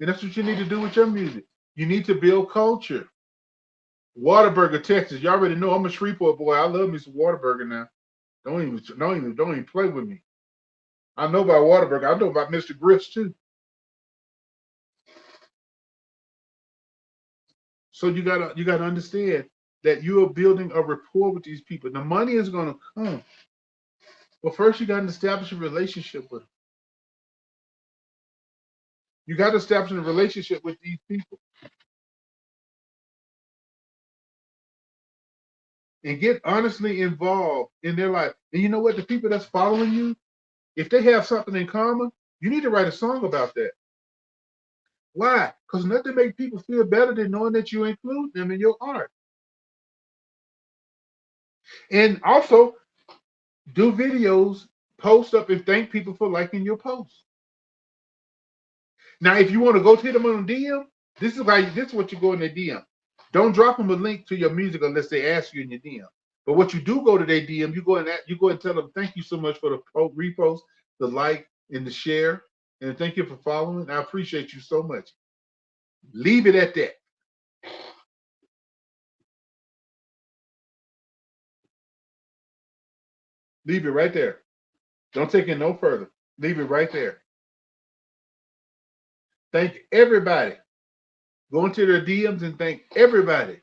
And that's what you need to do with your music. You need to build culture. Whataburger, Texas. You already know I'm a Shreveport boy. I love me some Whataburger now. Don't even play with me. I know about Whataburger. I know about Mr. Grits too. So you gotta understand that you are building a rapport with these people. The money is going to come. But first, you got to establish a relationship with them. You got to establish a relationship with these people and get honestly involved in their life. And you know what? The people that's following you, if they have something in common, you need to write a song about that. Why? Because nothing makes people feel better than knowing that you include them in your art. And also, do videos, post up, and thank people for liking your posts. Now, if you want to go to them on DM, this is what you go in their DM. Don't drop them a link to your music unless they ask you in your DM. But what you do go to their DM, you go and tell them thank you so much for the repost, the like, and the share, and thank you for following. I appreciate you so much. Leave it at that. Leave it right there. Don't take it no further. Leave it right there. Thank everybody. Go into their DMs and thank everybody.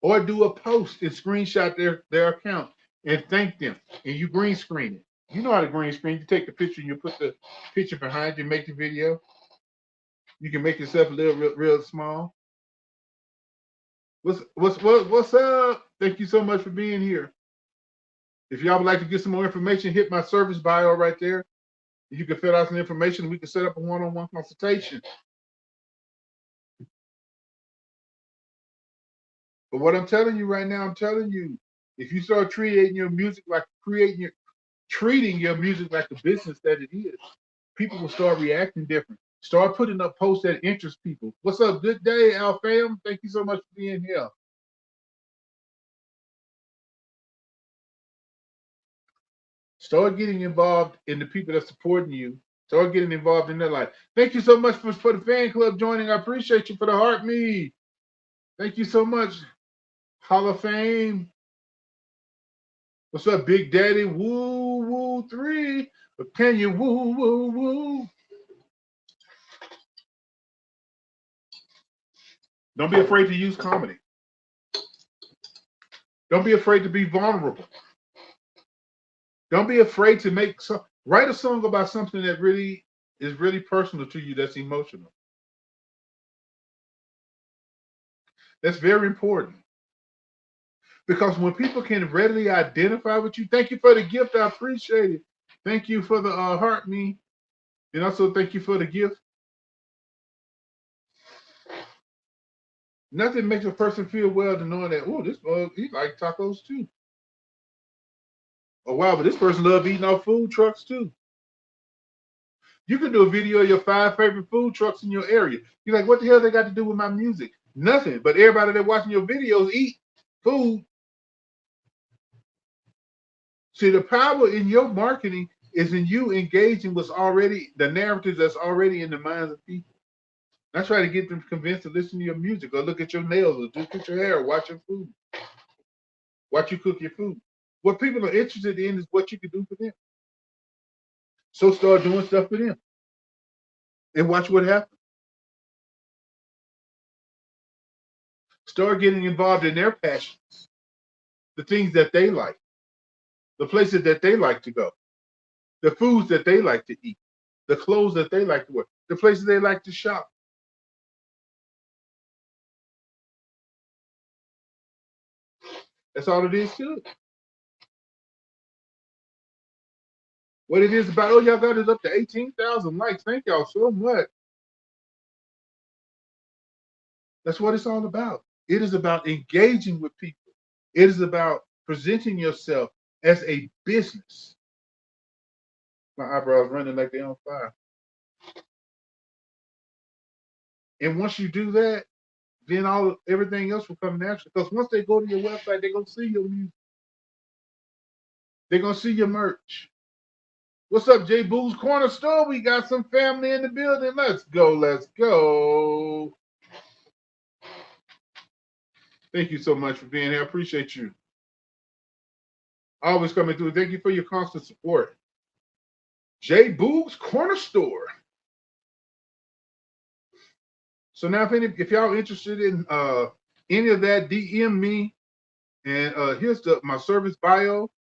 Or do a post and screenshot their account and thank them. And you green screen it. You know how to green screen. You take the picture and you put the picture behind you, make the video. You can make yourself a little real small. What's up? Thank you so much for being here. If y'all would like to get some more information, hit my service bio right there. You can fill out some information. We can set up a one-on-one consultation. But what I'm telling you right now, I'm telling you, if you start treating your music like a business that it is, people will start reacting different. Start putting up posts that interest people. What's up? Good day, Al fam. Thank you so much for being here. Start getting involved in the people that's supporting you. Start getting involved in their life. Thank you so much for the fan club joining. I appreciate you for the heart me. Thank you so much. Hall of Fame. What's up, Big Daddy? Woo, woo, 3. Can you woo, woo, woo? Don't be afraid to use comedy. Don't be afraid to be vulnerable. Don't be afraid to write a song about something that really is really personal to you, that's emotional. That's very important. Because when people can readily identify with you, thank you for the gift. I appreciate it. Thank you for the heart me. And also thank you for the gift. Nothing makes a person feel well to know that, oh, this bug, he like tacos too. Oh, wow, but this person love eating off food trucks too. You can do a video of your 5 favorite food trucks in your area. You're like, what the hell they got to do with my music? Nothing. But everybody that watching your videos eat food. See, the power in your marketing is in you engaging what's already the narrative that's already in the minds of people. I try to get them convinced to listen to your music or look at your nails or just put your hair or watch your food. Watch you cook your food. What people are interested in is what you can do for them. So start doing stuff for them and watch what happens. Start getting involved in their passions, the things that they like, the places that they like to go, the foods that they like to eat, the clothes that they like to wear, the places they like to shop. That's all it is to it. What it is about, oh, y'all got it up to 18,000 likes. Thank y'all so much. That's what it's all about. It is about engaging with people. It is about presenting yourself as a business. My eyebrows running like they're on fire. And once you do that, then everything else will come naturally. Because once they go to your website, they're gonna see your music. They're gonna see your merch. What's up, J Boo's Corner Store? We got some family in the building. Let's go, let's go. Thank you so much for being here. I appreciate you. Always coming through. Thank you for your constant support. J Boo's Corner Store. So now, if y'all interested in any of that, DM me. And here's my service bio.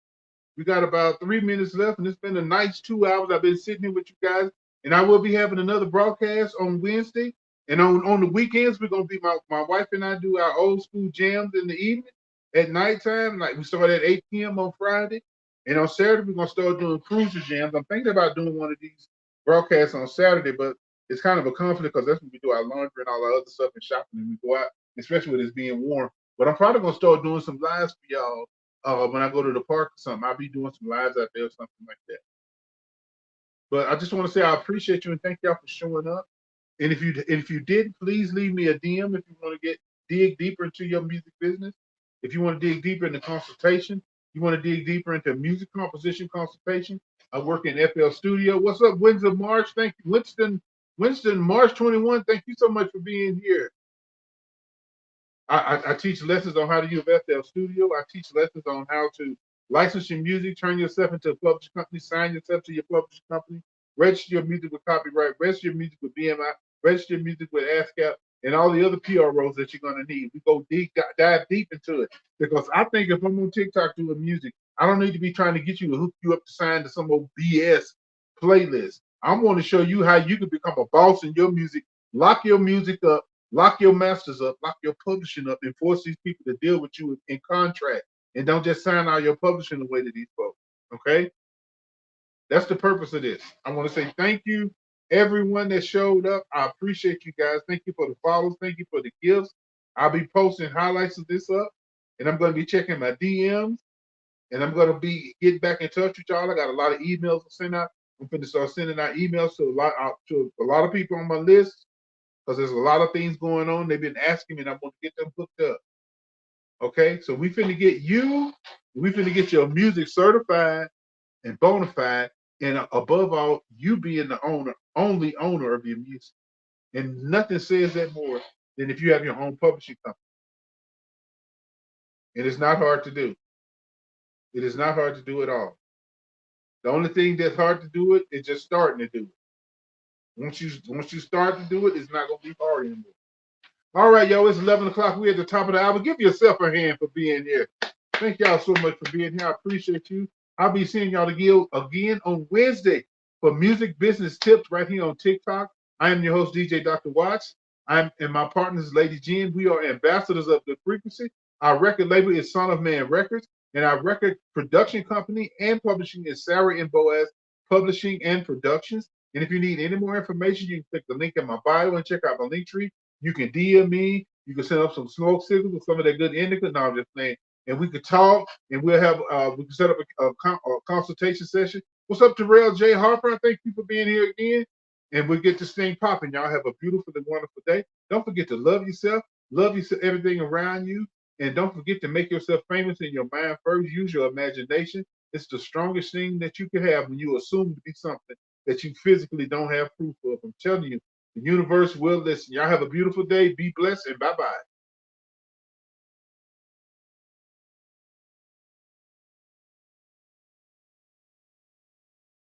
We got about 3 minutes left, and it's been a nice 2 hours. I've been sitting here with you guys, and I will be having another broadcast on Wednesday. And on the weekends, we're gonna be my wife and I do our old school jams in the evening at nighttime. Like we start at 8 p.m. on Friday, and on Saturday we're gonna start doing cruiser jams. I'm thinking about doing one of these broadcasts on Saturday, but it's kind of a conflict because that's when we do our laundry and all our other stuff and shopping, and we go out, especially with it being warm. But I'm probably gonna start doing some lives for y'all when I go to the park or something. I'll be doing some lives out there or something like that. But I just want to say I appreciate you and thank y'all for showing up. And if you did, please leave me a DM if you want to dig deeper into your music business. If you want to dig deeper into consultation, you want to dig deeper into music composition consultation. I work in FL Studio. What's up, Winston March? Thank you, Winston March 21. Thank you so much for being here. I teach lessons on how to use FL Studio. I teach lessons on how to license your music, turn yourself into a publishing company, sign yourself to your publishing company, register your music with copyright, register your music with BMI, register your music with ASCAP, and all the other PROs that you're going to need. We go dive deep into it because I think if I'm on TikTok doing music, I don't need to be trying to get you to hook you up to sign to some old BS playlist. I'm going to show you how you can become a boss in your music, lock your music up, lock your masters up, lock your publishing up, and force these people to deal with you in contract. And don't just sign all your publishing away to these folks. Okay? That's the purpose of this. I want to say thank you, everyone that showed up. I appreciate you guys. Thank you for the follows. Thank you for the gifts. I'll be posting highlights of this up, and I'm going to be checking my DMs, and I'm going to be getting back in touch with y'all. I got a lot of emails to send out. I'm going to start sending out emails to a lot of people on my list because there's a lot of things going on. They've been asking me, and I'm going to get them hooked up. Okay, so we finna get your music certified and bona fide, and above all, you being the only owner of your music. And nothing says that more than if you have your own publishing company. And it's not hard to do. It is not hard to do at all. The only thing that's hard to do it is just starting to do it. Once you start to do it, it's not gonna be hard anymore. All right, yo, it's 11 o'clock. We're at the top of the hour. Give yourself a hand for being here. Thank y'all so much for being here. I appreciate you. I'll be seeing y'all again on Wednesday for music business tips right here on TikTok. I am your host, DJ Dr. Watts. And my partner is Lady Jean. We are ambassadors of the frequency. Our record label is Son of Man Records, and our record production company and publishing is Sarah and Boaz Publishing and Productions. And if you need any more information, you can click the link in my bio and check out my link tree. You can DM me. You can send up some smoke signals with some of that good indica. No, I'm just playing. And we could talk, and we can set up a consultation session. What's up, Terrell J. Harper? Thank you for being here again. And we'll get this thing popping. Y'all have a beautiful and wonderful day. Don't forget to love yourself, everything around you, and don't forget to make yourself famous in your mind first. Use your imagination. It's the strongest thing that you can have when you assume to be something that you physically don't have proof of. I'm telling you, the universe will listen. Y'all have a beautiful day. Be blessed, and bye-bye.